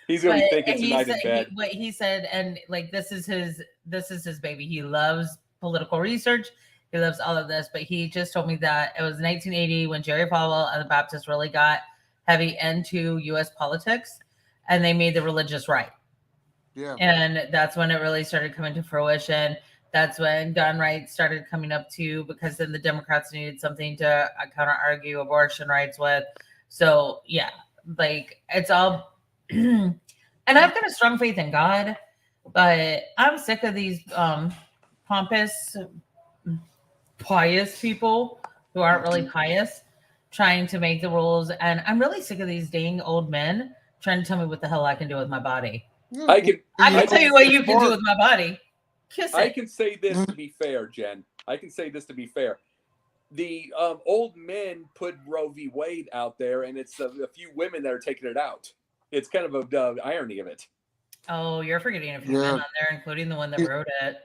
He's gonna be thinking tonight in bed. What he said, and like this is his baby. He loves political research. He loves all of this. But he just told me that it was 1980 when Jerry Falwell and the Baptists really got heavy into U.S. politics, and they made the religious right. Yeah. And that's when it really started coming to fruition. That's when gun rights started coming up too, because then the Democrats needed something to counter argue abortion rights with. So yeah, like it's all, and I've got a strong faith in God, but I'm sick of these pompous, pious people who aren't really pious trying to make the rules. And I'm really sick of these dang old men trying to tell me what the hell I can do with my body. I can tell you what you can do with my body. Kiss it. I can say this to be fair, Jen. I can say this to be fair. The old men put Roe v. Wade out there, and it's a few women that are taking it out. It's kind of a irony of it. Oh, you're forgetting a few men on there, including the one that wrote it.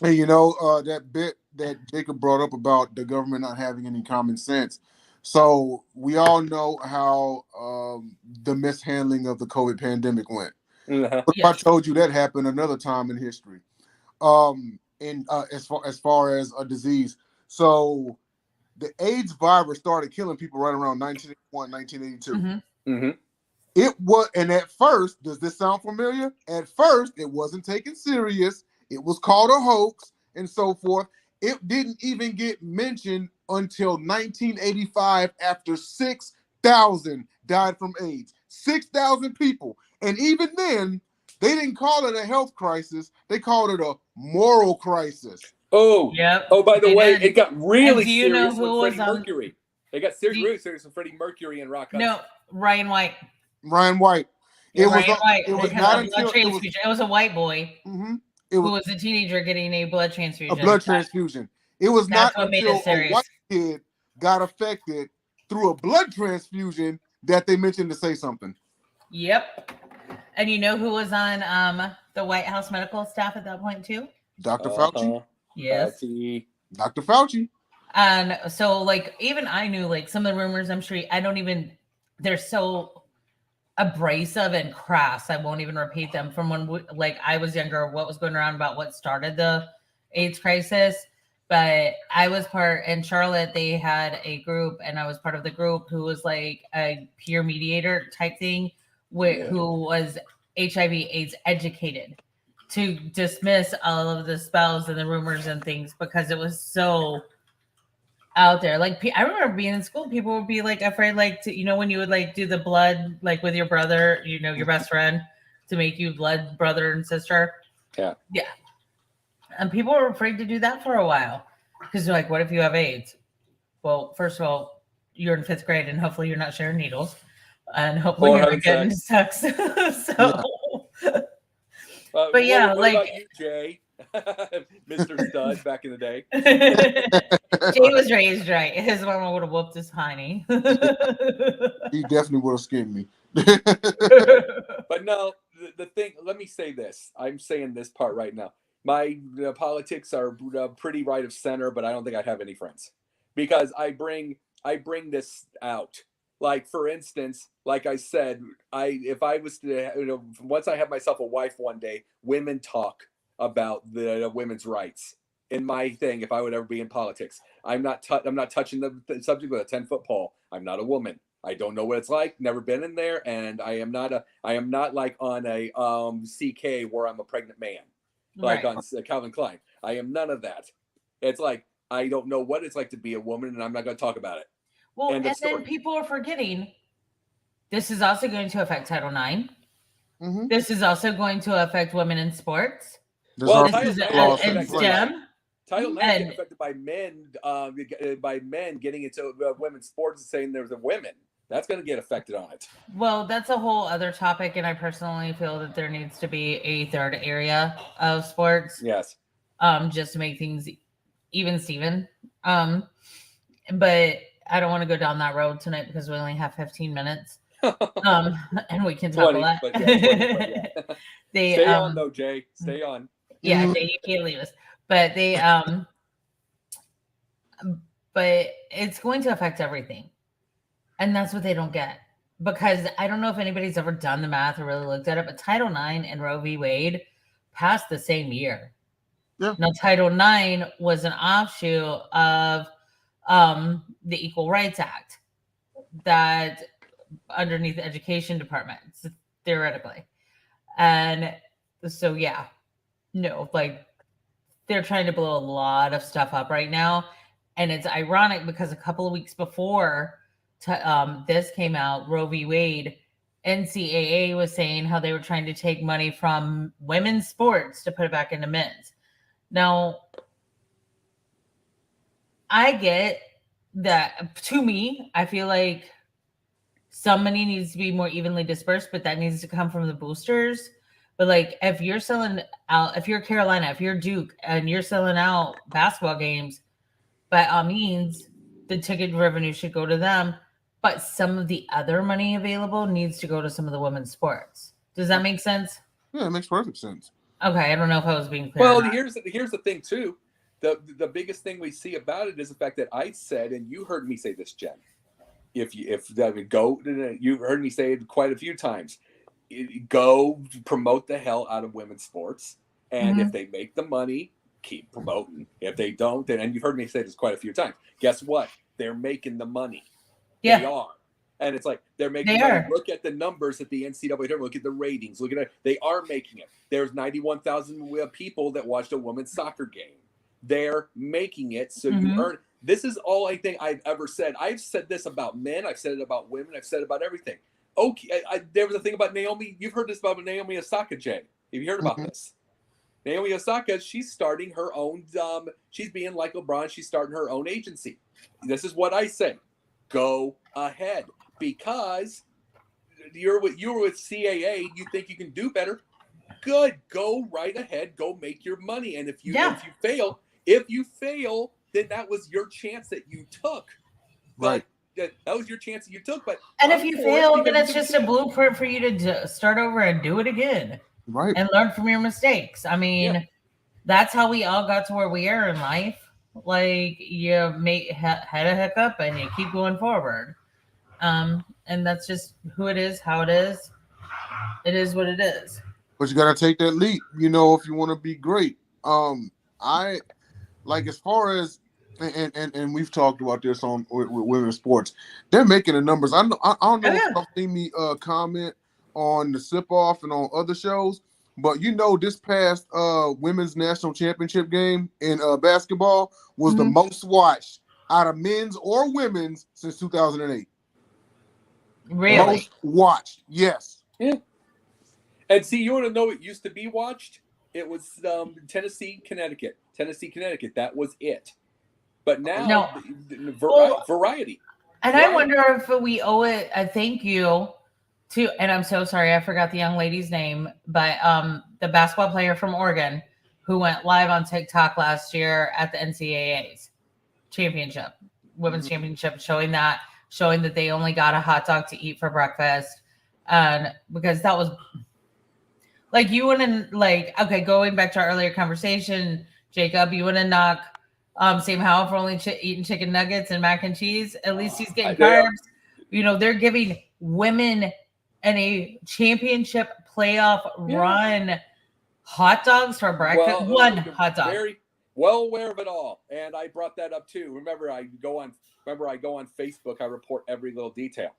Hey, you know, that bit that Jacob brought up about the government not having any common sense. So we all know how the mishandling of the COVID pandemic went. What if I told you that happened another time in history? As far as a disease. So the AIDS virus started killing people right around 1981, 1982. Mm-hmm. Mm-hmm. It was, and at first, does this sound familiar? At first, it wasn't taken serious. It was called a hoax and so forth. It didn't even get mentioned until 1985 after 6,000 died from AIDS. 6,000 people. And even then, they didn't call it a health crisis. They called it a moral crisis. Oh, yeah. Oh, by the way, it got really serious with Freddie on... Mercury. It got really serious with Freddie Mercury and Rock Hudson. No, Ryan White. Ryan White. It was not until it was a white boy who was a teenager getting a blood transfusion. A blood transfusion. It was That's not until a white kid got affected through a blood transfusion that they mentioned to say something. Yep. And you know who was on the White House medical staff at that point too? Dr. Fauci. Yes. Dr. Fauci. And so like even I knew like some of the rumors, I'm sure they're so abrasive and crass. I won't even repeat them from when like I was younger, what was going around about what started the AIDS crisis. But I was in Charlotte, they had a group and I was part of the group who was like a peer mediator type thing who was HIV AIDS educated to dismiss all of the spells and the rumors and things because it was so out there. Like I remember being in school, people would be like afraid, like to, when you would like do the blood, like with your brother, your best friend to make you blood brother and sister. Yeah. Yeah. And people were afraid to do that for a while because they're like, what if you have AIDS? Well, first of all, you're in 5th grade and hopefully you're not sharing needles and hopefully you're not getting sex. So, but yeah, what about you, Jay? Mr. Stud back in the day. Jay was raised right. His mama would have whooped his hiney. He definitely would have skinned me. But no, the thing, let me say this. I'm saying this part right now. My politics are pretty right of center, but I don't think I have any friends because I bring this out. Like, for instance, like I said, if I was to, once I have myself a wife one day, women talk about the women's rights. In my thing, if I would ever be in politics, I'm not touching the subject with a 10-foot pole. I'm not a woman. I don't know what it's like. Never been in there, and I am not like on a CK where I'm a pregnant man, like on Calvin Klein. I am none of that. It's like I don't know what it's like to be a woman, and I'm not going to talk about it. Well, End and of story. then people are forgetting this is also going to affect Title IX. Mhm. This is also going to affect women in sports. There's Well, also This Title is IX laws is in and place. STEM. Title IX And- getting affected by men getting into women's sports and saying there's a women. That's going to get affected on it. Well, that's a whole other topic, and I personally feel that there needs to be a third area of sports, Yes. just to make things even Steven. But I don't want to go down that road tonight because we only have 15 minutes. And we can talk 20, a lot. but yeah, 20, but yeah. They Stay on though, Jay. Stay on. yeah, Mhm. Jay, you can't leave us. But they but it's going to affect everything. And that's what they don't get. Because I don't know if anybody's ever done the math or really looked at it, but Title IX and Roe v. Wade passed the same year. Yeah. Now, Title IX was an offshoot of the Equal Rights Act that underneath the education department, theoretically. And so, yeah, no, like they're trying to blow a lot of stuff up right now. And it's ironic because a couple of weeks before this came out, Roe v. Wade, NCAA was saying how they were trying to take money from women's sports to put it back into men's. Now, I get that. To me, I feel like some money needs to be more evenly dispersed, but that needs to come from the boosters. But like, if you're selling out, if you're Carolina, if you're Duke, and you're selling out basketball games, by all means, the ticket revenue should go to them. But some of the other money available needs to go to some of the women's sports. Does that make sense? Yeah, it makes perfect sense. Okay, I don't know if I was being clear. Well, here's the thing too. The biggest thing we see about it is the fact that I said, and you heard me say this, Jen. If that would go, you heard me say it quite a few times. Go promote the hell out of women's sports, and if they make the money, keep promoting. If they don't, then, and you've heard me say this quite a few times. Guess what? They're making the money. Yeah. They are. And it's like they're making They money. are. Look at the numbers at the NCAA tournament. Look at the ratings. Look at it. They are making it. There's 91,000 people that watched a women's soccer game. They're making it, so you earn. This is all I think I've ever said. I've said this about men. I've said it about women. I've said it about everything. Okay, there was a thing about Naomi. You've heard this about Naomi Osaka, Jay. Have you heard about this? Naomi Osaka, she's starting her own. She's being like LeBron. She's starting her own agency. This is what I say. Go ahead, because you're with CAA. You think you can do better? Good. Go right ahead. Go make your money. And if you fail, then that was your chance that you took. Right. That was your chance that you took. But and if you fail, then it's just a blueprint for you to start over and do it again. Right. And learn from your mistakes. I mean, that's how we all got to where we are in life. Like, you had a hiccup and you keep going forward. And that's just who it is, how it is. It is what it is. But you gotta take that leap, if you want to be great. I like, as far as and we've talked about this on with women's sports. They're making the numbers. I don't know if y'all seen me comment on the Sip Off and on other shows, but this past women's national championship game in basketball was the most watched out of men's or women's since 2008. Really? Most watched, yes. Yeah. And see, you want to know what used to be watched? It was Tennessee, Connecticut. That was it. But now, variety. And I wonder if we owe it a thank you to, and I'm so sorry, I forgot the young lady's name, but the basketball player from Oregon who went live on TikTok last year at the NCAA's championship, women's championship, showing that they only got a hot dog to eat for breakfast. And because that was like, you wouldn't going back to our earlier conversation, Jacob, you wouldn't knock Sam Howell for only eating chicken nuggets and mac and cheese. At least he's getting carbs. They're giving women in a championship playoff run hot dogs for breakfast. One hot dog. Very well aware of it all, and I brought that up too. Remember, I go on Facebook. I report every little detail.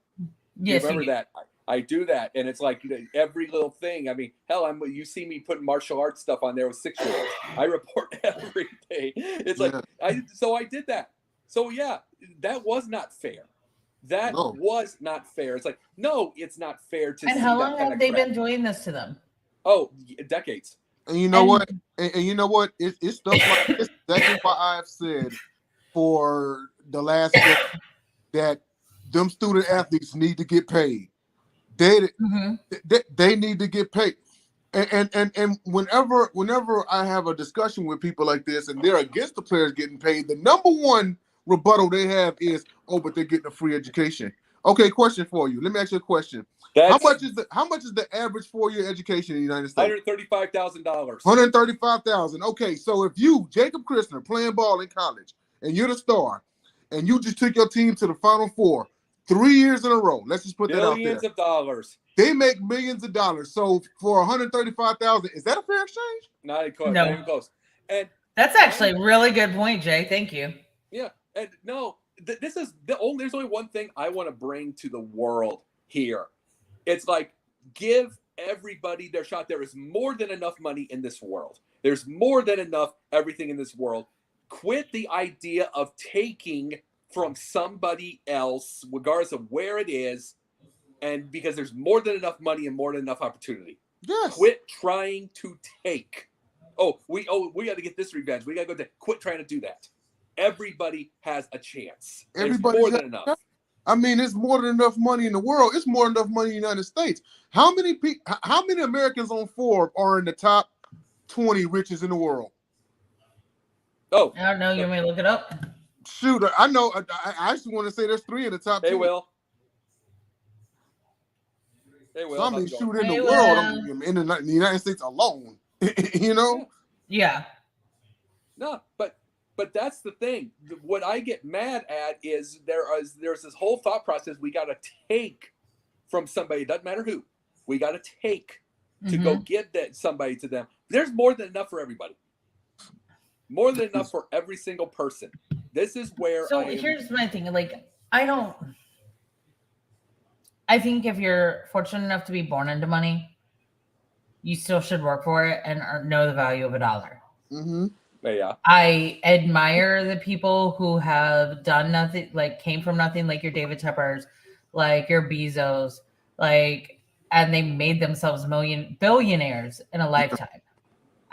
Yes, remember that I do that, and it's like every little thing. I mean, hell, you see me putting martial arts stuff on there with 6-year-olds. I report every day. It's like I did that. So yeah, that was not fair. That was not fair. It's like, no, it's not fair to. And see how that long kind have of they crap. been doing this to them? Oh, decades. And you know what? And you know what? It's stuff like this. Exactly what I've said for the last decade, that them student athletes need to get paid. They need to get paid. And whenever I have a discussion with people like this and they're against the players getting paid, the number one rebuttal they have is, oh, but they're getting a free education. Okay, question for you. Let me ask you a question. How much is the average 4-year education in the United States? $135,000. $135,000. Okay, so if you, Jacob Christner, playing ball in college, and you're the star, and you just took your team to the Final Four 3 years in a row, let's just put that out there. Billions of dollars. They make millions of dollars. So for $135,000, is that a fair exchange? Not even close. No. Not even close. And that's actually a really good point, Jay. Thank you. Yeah, and no, this is there's only one thing I want to bring to the world here. It's like, give everybody their shot. There is more than enough money in this world. There's more than enough everything in this world. Quit the idea of taking from somebody else, regardless of where it is, and because there's more than enough money and more than enough opportunity. Yes. Quit trying to take. We got to get this revenge. We got to go. Quit trying to do that. Everybody has a chance. There's more than enough. I mean, it's more than enough money in the world. It's more than enough money in the United States. How many Americans on Forbes are in the top 20 richest in the world? Oh, I don't know. You may look it up. Shoot, I know. I just want to say there's 3 in the top 10. They will. So, I mean, shoot, in the world, I mean, in the United States alone, you know? Yeah. No, but that's the thing. What I get mad at is there's this whole thought process. We got to take from somebody. Doesn't matter who. We got to take to go give somebody to them. There's more than enough for everybody. More than enough for every single person. This is where. So here's my thing. Like, I think if you're fortunate enough to be born into money, you still should work for it and know the value of a dollar. Mm-hmm. Yeah. I admire the people who have done nothing, like came from nothing, like your David Teppers, like your Bezos, and they made themselves billionaires in a lifetime.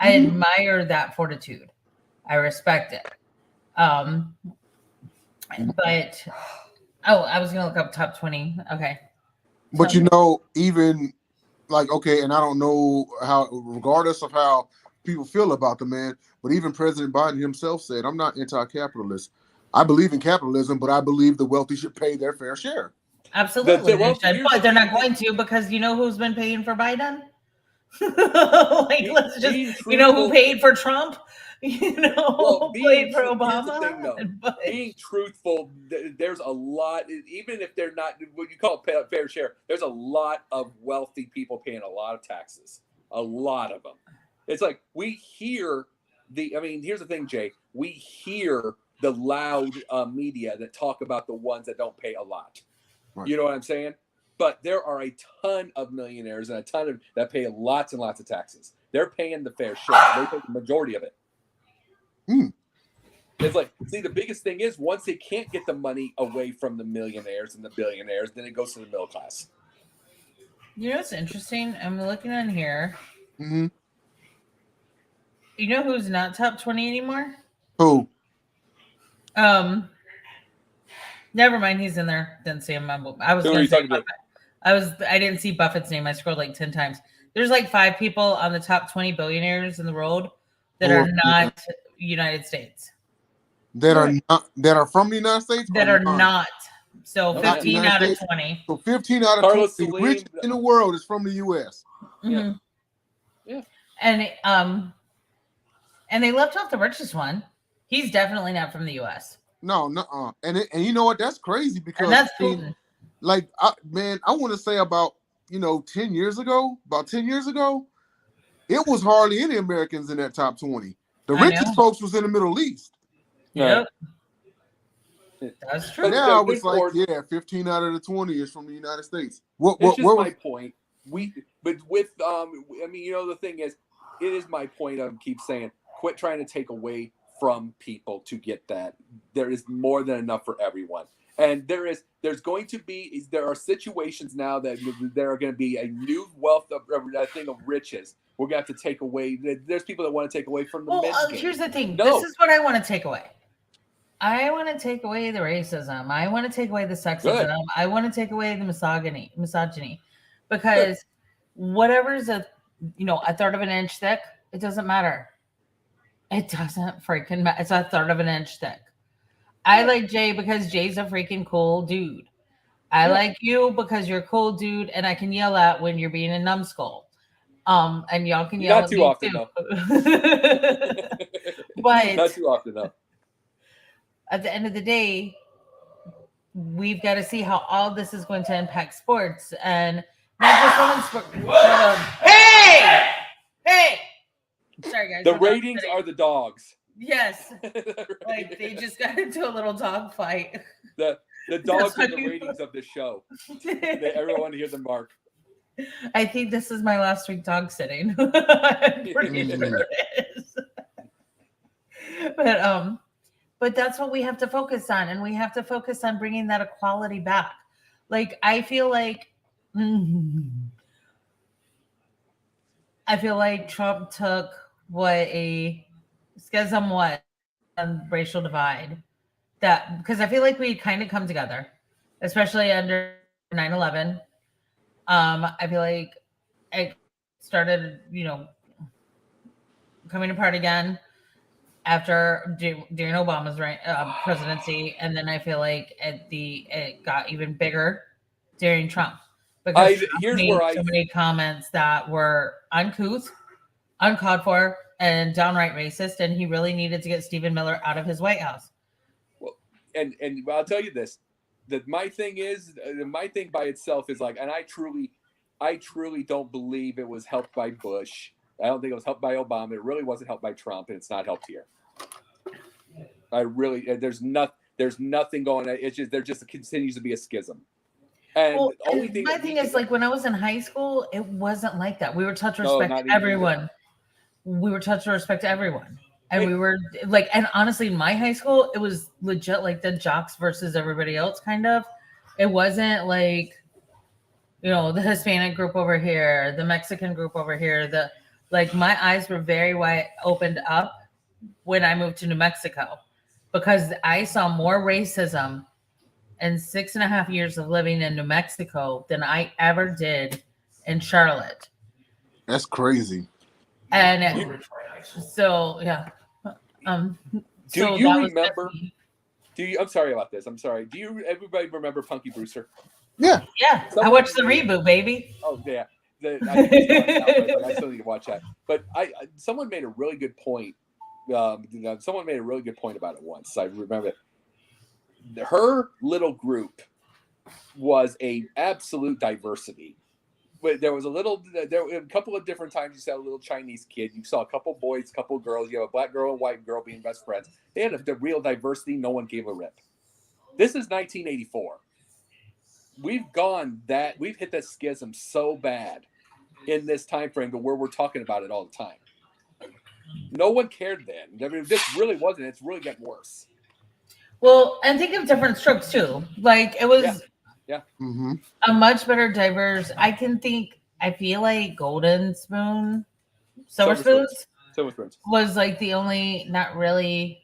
I admire that fortitude. I respect it. But I was gonna look up top 20. Okay. But even and I don't know how, regardless of how people feel about the man, but even President Biden himself said, I'm not anti-capitalist. I believe in capitalism, but I believe the wealthy should pay their fair share. Absolutely. But they're not going to, because you know who's been paying for Biden? Let's just, who paid for Trump? Paid for Obama? Being truthful, there's a lot, even if they're not what you call fair share, there's a lot of wealthy people paying a lot of taxes. A lot of them. It's like we hear here's the thing, Jay. We hear the loud media that talk about the ones that don't pay a lot. Right. You know what I'm saying? But there are a ton of millionaires and a ton of that pay lots and lots of taxes. They're paying the fair share. They pay the majority of it. It's like, see, the biggest thing is once they can't get the money away from the millionaires and the billionaires, then it goes to the middle class. You know what's interesting? I'm looking on here. Mm-hmm. You know who's not top 20 anymore? Who? Never mind. He's in there. Didn't see him. I was going to say Buffett. I didn't see Buffett's name. I scrolled like 10 times. There's like 5 people on the top 20 billionaires in the world that are not United States. That are from the United States? That are not. So 15 out of 20. So 15 out of 20. The richest in the world is from the U.S. Mm-hmm. Yeah. And they left off the richest one. He's definitely not from the U.S. No. And you know what? That's crazy because that's Putin. I want to say about 10 years ago, it was hardly any Americans in that top 20. The richest folks was in the Middle East. Yep. That's true. Now it's like, 15 out of the 20 is from the United States. It's just my point. But with I mean, the thing is, it is my point. I keep saying, quit trying to take away from people to get that. There is more than enough for everyone, and there are situations now that there are going to be a new wealth of a thing of riches. We're going to have to take away. There's people that want to take away from the men's game. Here's the thing. No. This is what I want to take away. I want to take away the racism. I want to take away the sexism. Good. I want to take away the misogyny, because whatever's a third of an inch thick, it doesn't matter. It doesn't freaking matter. It's a third of an inch thick. I like Jay because Jay's a freaking cool dude. I like you because you're a cool dude, and I can yell at when you're being a numbskull. And y'all can yell at me often, too. But not too often, though. At the end of the day, we've got to see how all this is going to impact sports, and not just women's sports. Hey! Sorry, guys. The ratings are the dogs. Yes. Like they just got into a little dog fight. The dogs are the ratings of the show. Everyone hear them bark. I think this is my last week dog sitting. I'm pretty sure it is. But that's what we have to focus on, and we have to focus on bringing that equality back. Like I feel like Trump took what a schism was on racial divide, that because I feel like we kind of come together, especially under 9/11. I feel like it started, coming apart again after during Obama's presidency, and then I feel like it got even bigger during Trump, because Trump made so many comments that were uncouth, uncalled for, and downright racist, and he really needed to get Stephen Miller out of his White House. Well, and I'll tell you this, that my thing by itself is like, and I truly don't believe it was helped by Bush. I don't think it was helped by Obama. It really wasn't helped by Trump, and it's not helped here. There's nothing going on. It's just, there just continues to be a schism. And the only thing, my thing is, like, when I was in high school, it wasn't like that. We were taught to respect everyone. We were taught to respect everyone. And we were like, and honestly, in my high school, it was legit like the jocks versus everybody else kind of. It wasn't like, the Hispanic group over here, the Mexican group over here. My eyes were very wide opened up when I moved to New Mexico, because I saw more racism in 6.5 years of living in New Mexico than I ever did in Charlotte. That's crazy. And so, yeah. Do you remember? I'm sorry about this. I'm sorry. Everybody remember Punky Brewster? Yeah. Yeah. I watched the reboot, baby. Oh, yeah. I still need to watch that. But someone made a really good point. Someone made a really good point about it once. I remember her little group was a absolute diversity. But there was a couple of different times you saw a little Chinese kid. You saw a couple boys, couple girls. You have a black girl and white girl being best friends. They had the real diversity. No one gave a rip. This is 1984. We've hit that schism so bad in this time frame to where we're talking about it all the time. No one cared then. I mean, this really wasn't. It's really gotten worse. Well, and think of different strokes too. Like it was a much better diverse. I feel like Golden Spoon, Silver Spoons was like the only, not really.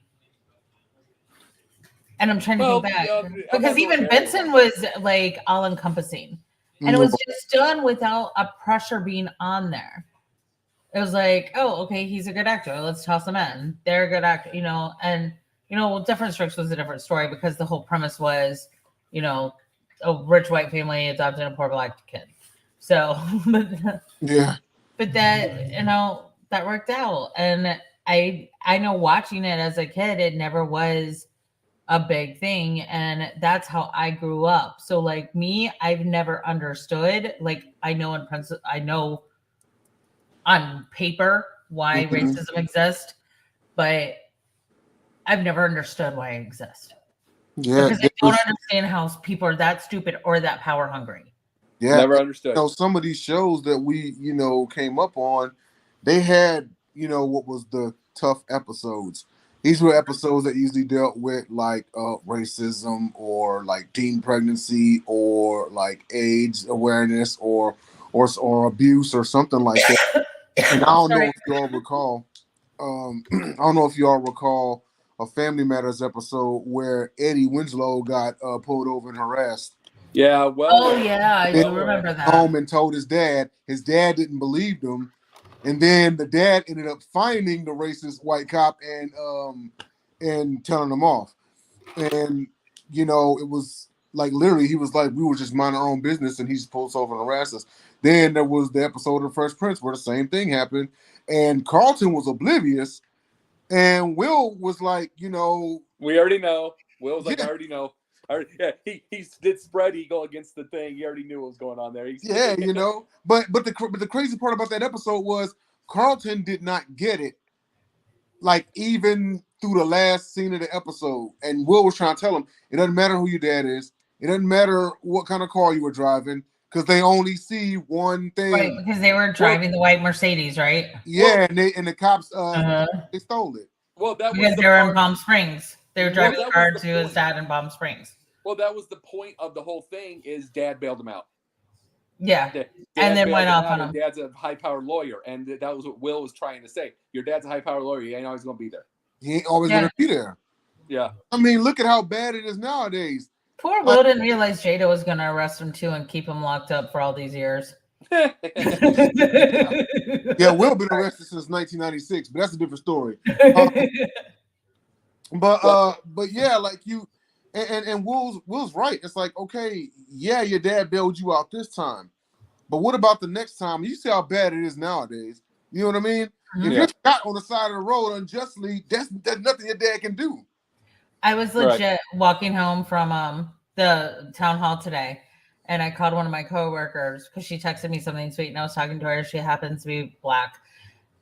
And I'm trying to think back, because even Benson was like all encompassing, and it was just done without a pressure being on there. It was like, oh, okay, he's a good actor. Let's toss him in. They're a good actor, and Different Strokes was a different story, because the whole premise was, a rich white family adopted a poor black kid. So, yeah. But that, that worked out. And I know watching it as a kid, it never was a big thing. And that's how I grew up. So like me, I've never understood, like I know on paper why racism exists, but I've never understood why it exists. Yeah, because they don't understand how people are that stupid or that power hungry. Yeah, never understood. Some of these shows that we, came up on, they had, what was the tough episodes. These were episodes that usually dealt with like racism or like teen pregnancy or like AIDS awareness or abuse or something like that. And I don't know if you all recall. I don't know if you all recall a Family Matters episode where Eddie Winslow got pulled over and harassed. Yeah, well. Oh yeah, I do remember that. Home and told his dad. His dad didn't believe him, and then the dad ended up finding the racist white cop and telling him off. And it was like literally he was like, we were just minding our own business, and he's pulled us over and harassed us. Then there was the episode of Fresh Prince where the same thing happened, and Carlton was oblivious, and Will was like, we already know. Will's like, I already know. He did spread eagle against the thing. He already knew what was going on there. But the crazy part about that episode was Carlton did not get it, like even through the last scene of the episode. And Will was trying to tell him, it doesn't matter who your dad is, it doesn't matter what kind of car you were driving, because they only see one thing. Right, because they were driving the white Mercedes, right? Yeah, and the cops they stole it. Well, that because was they were in Palm Springs. They were driving a car to his point. dad in Palm Springs. Well, that was the point of the whole thing. Is Dad bailed him out? Yeah, Dad and then went off on him. Dad's a high-powered lawyer, and that was what Will was trying to say. Your dad's a high-powered lawyer. He ain't always going to be there. He ain't always going to be there. Yeah. I mean, look at how bad it is nowadays. Poor Will didn't realize Jada was going to arrest him too and keep him locked up for all these years. Yeah, Will been arrested since 1996, but that's a different story. But yeah, like you, and Will's right. It's like, okay, yeah, your dad bailed you out this time, but what about the next time? You see how bad it is nowadays. You know what I mean? If you're shot on the side of the road unjustly, that's nothing your dad can do. I was legit walking home from the town hall today, and I called one of my coworkers because she texted me something sweet, and I was talking to her. She happens to be Black,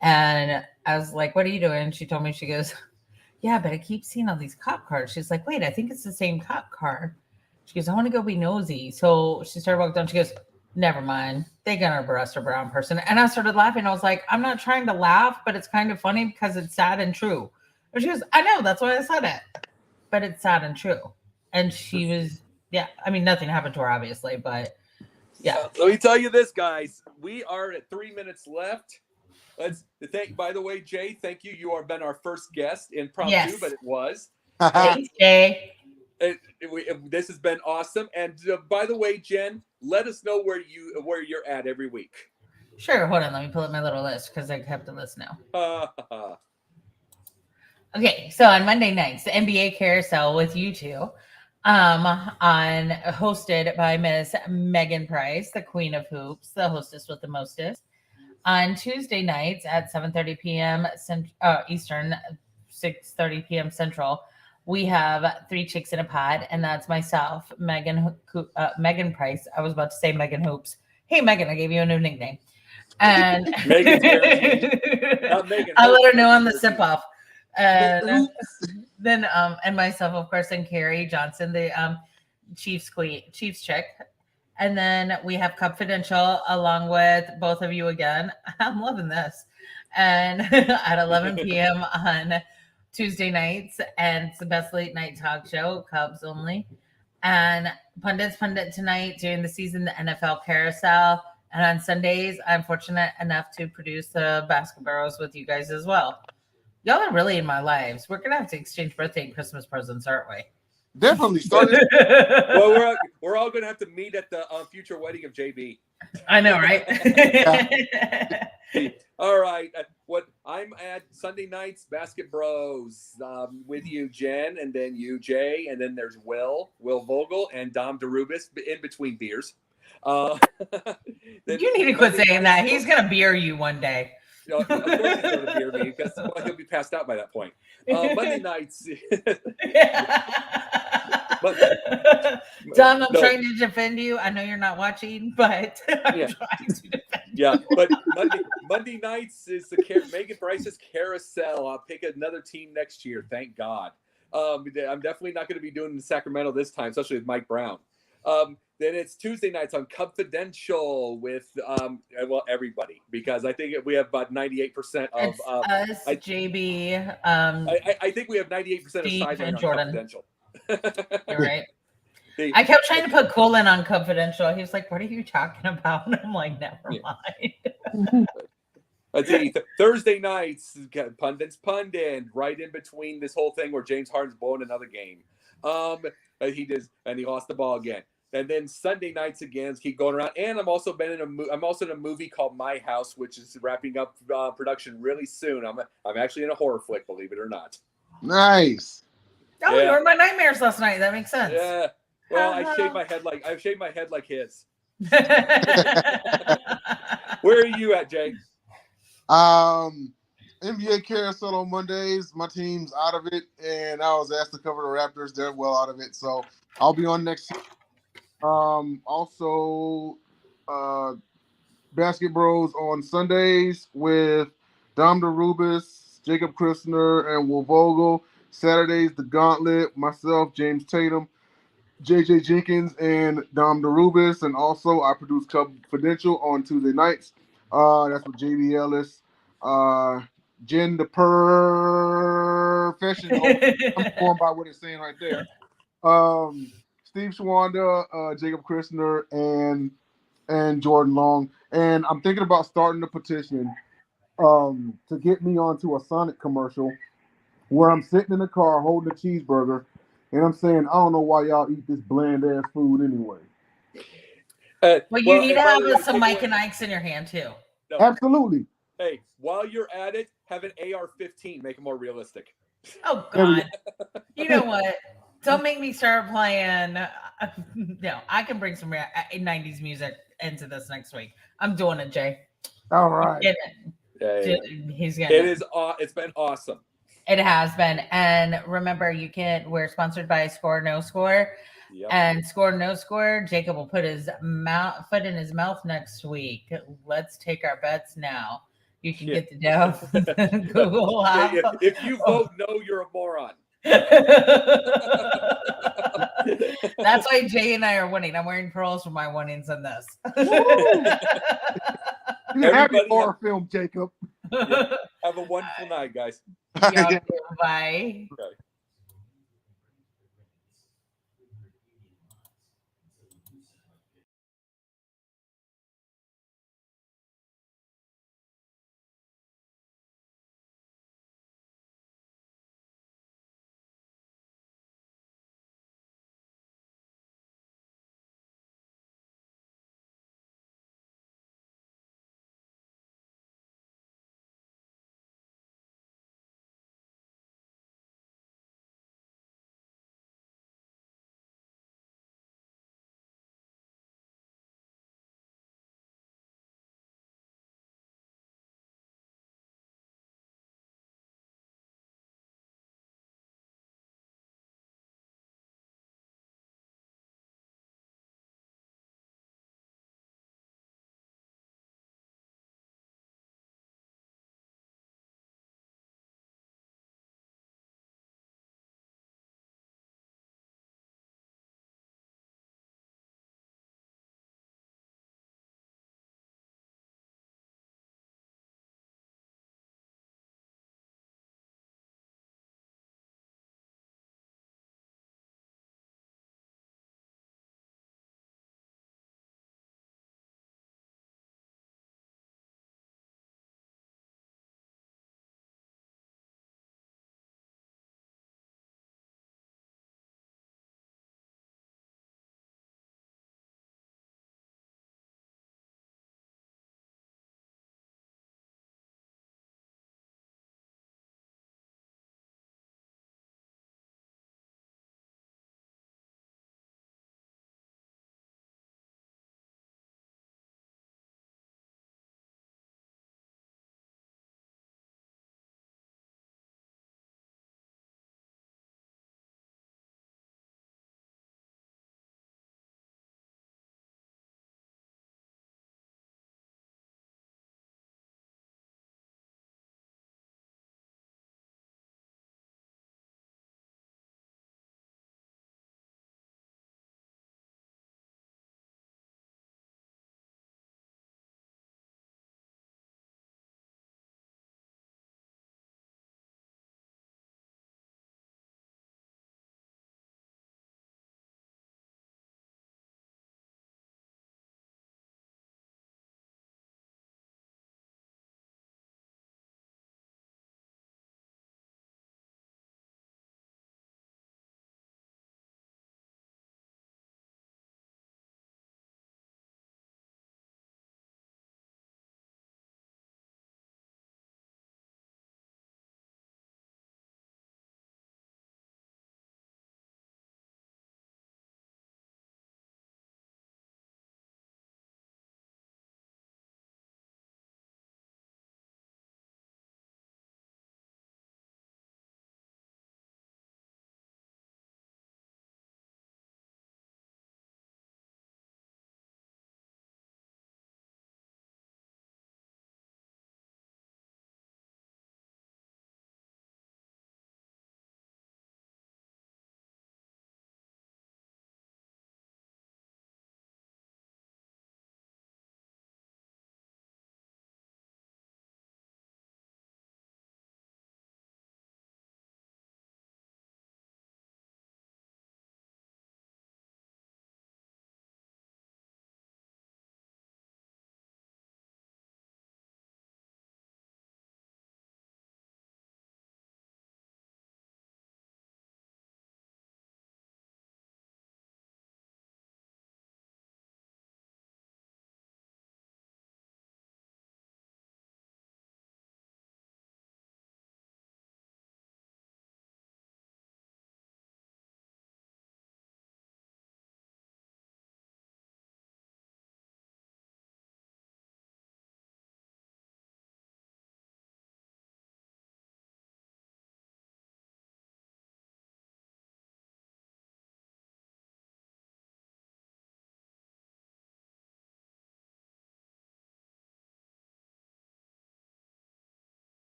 and I was like, "What are you doing?" And she told me, she goes, "Yeah, but I keep seeing all these cop cars." She's like, "Wait, I think it's the same cop car." She goes, "I want to go be nosy." So she started walking down. She goes, "Never mind. They're gonna arrest a brown person." And I started laughing. I was like, "I'm not trying to laugh, but it's kind of funny because it's sad and true." And she goes, "I know. That's why I said it. But it's sad and true." And she was, I mean, nothing happened to her, obviously, but yeah. Let me tell you this, guys. We are at 3 minutes left. Let's thank. By the way, Jay, thank you. You have been our first guest impromptu, but it was. Thanks, Jay. This has been awesome. And by the way, Jen, let us know where you're at every week. Sure. Hold on. Let me pull up my little list because I kept the list now. Okay, so on Monday nights, the NBA Carousel with you two, hosted by Miss Megan Price, the Queen of Hoops, the hostess with the mostest. On Tuesday nights at 7:30 p.m. Eastern, 6:30 p.m. Central, we have Three Chicks in a Pod, and that's myself, Megan Price. I was about to say Megan Hoops. Hey, Megan, I gave you a new nickname. And Megan's not Megan. I'll let her know on the sip off. And then and myself, of course, and Carrie Johnson, the Chiefs chick. And then we have Confidential along with both of you again. I'm loving this. And at 11 p.m. on Tuesday nights, and it's the best late night talk show, Cubs only. And Pundits Pundit tonight during the season, the NFL Carousel. And on Sundays, I'm fortunate enough to produce the Basketballs with you guys as well. Y'all are really in my lives. We're gonna have to exchange birthday and Christmas presents, aren't we? Definitely started. Well, we're all gonna have to meet at the future wedding of JB. I know, right? All right. What I'm at Sunday nights, Basket Bros, with you, Jen, and then you, Jay, and then there's Will Vogel, and Dom DeRubis in between beers. You need to quit saying that. He's gonna beer you one day. Of course he's going to beer me because he'll be passed out by that point. Monday nights. Dom, I'm trying to defend you. I know you're not watching, but I'm trying to defend you. Yeah, but Monday nights is Megan Price's Carousel. I'll pick another team next year. Thank God. I'm definitely not going to be doing in Sacramento this time, especially with Mike Brown. Then it's Tuesday nights on Confidential with everybody, because I think we have about 98% of It's us, JB. I think we have 98% of Steve Sideline and on Jordan. Confidential. You're right. I kept trying to put Colin on Confidential. He was like, "What are you talking about?" And I'm like, "Never mind." Let's see. Thursday nights, Pundits Pundit, right in between this whole thing where James Harden's blowing another game. He lost the ball again. And then Sunday nights again, keep going around. And I'm also in a movie called My House, which is wrapping up production really soon. I'm actually in a horror flick, believe it or not. Nice. Oh, you were my nightmares last night. That makes sense. Yeah. Well, I shaved my head like his. Where are you at, Jay? NBA carousel on Mondays. My team's out of it, and I was asked to cover the Raptors. They're well out of it, so I'll be on next year. Also, Basket Bros on Sundays with Dom DeRubis, Jacob Christner, and Will Vogel. Saturdays, The Gauntlet, myself, James Tatum, JJ Jenkins, and Dom DeRubis. And also, I produce Confidential on Tuesday nights. That's with JB Ellis, Jenn the Professional. I'm going by what it's saying right there. Steve Schwanda, Jacob Christner, and Jordan Long. And I'm thinking about starting a petition to get me onto a Sonic commercial where I'm sitting in the car holding a cheeseburger, and I'm saying, I don't know why y'all eat this bland ass food anyway. Well, you need to have some Mike and Ike's in your hand too. No. Absolutely. Hey, while you're at it, have an AR-15. Make it more realistic. Oh God! You know what? Don't make me start playing. No, I can bring some 90s music into this next week. I'm doing it, Jay. All right. He's getting it. It's been awesome. It has been. And remember, we're sponsored by Score No Score. Yep. And Score No Score, Jacob will put his foot in his mouth next week. Let's take our bets now. You can get the dough. Google app. If you vote no, you're a moron. That's why Jay and I are winning. I'm wearing pearls for my winnings in this. Happy horror film, Jacob. Yeah. Have a wonderful night, guys. Bye. Okay.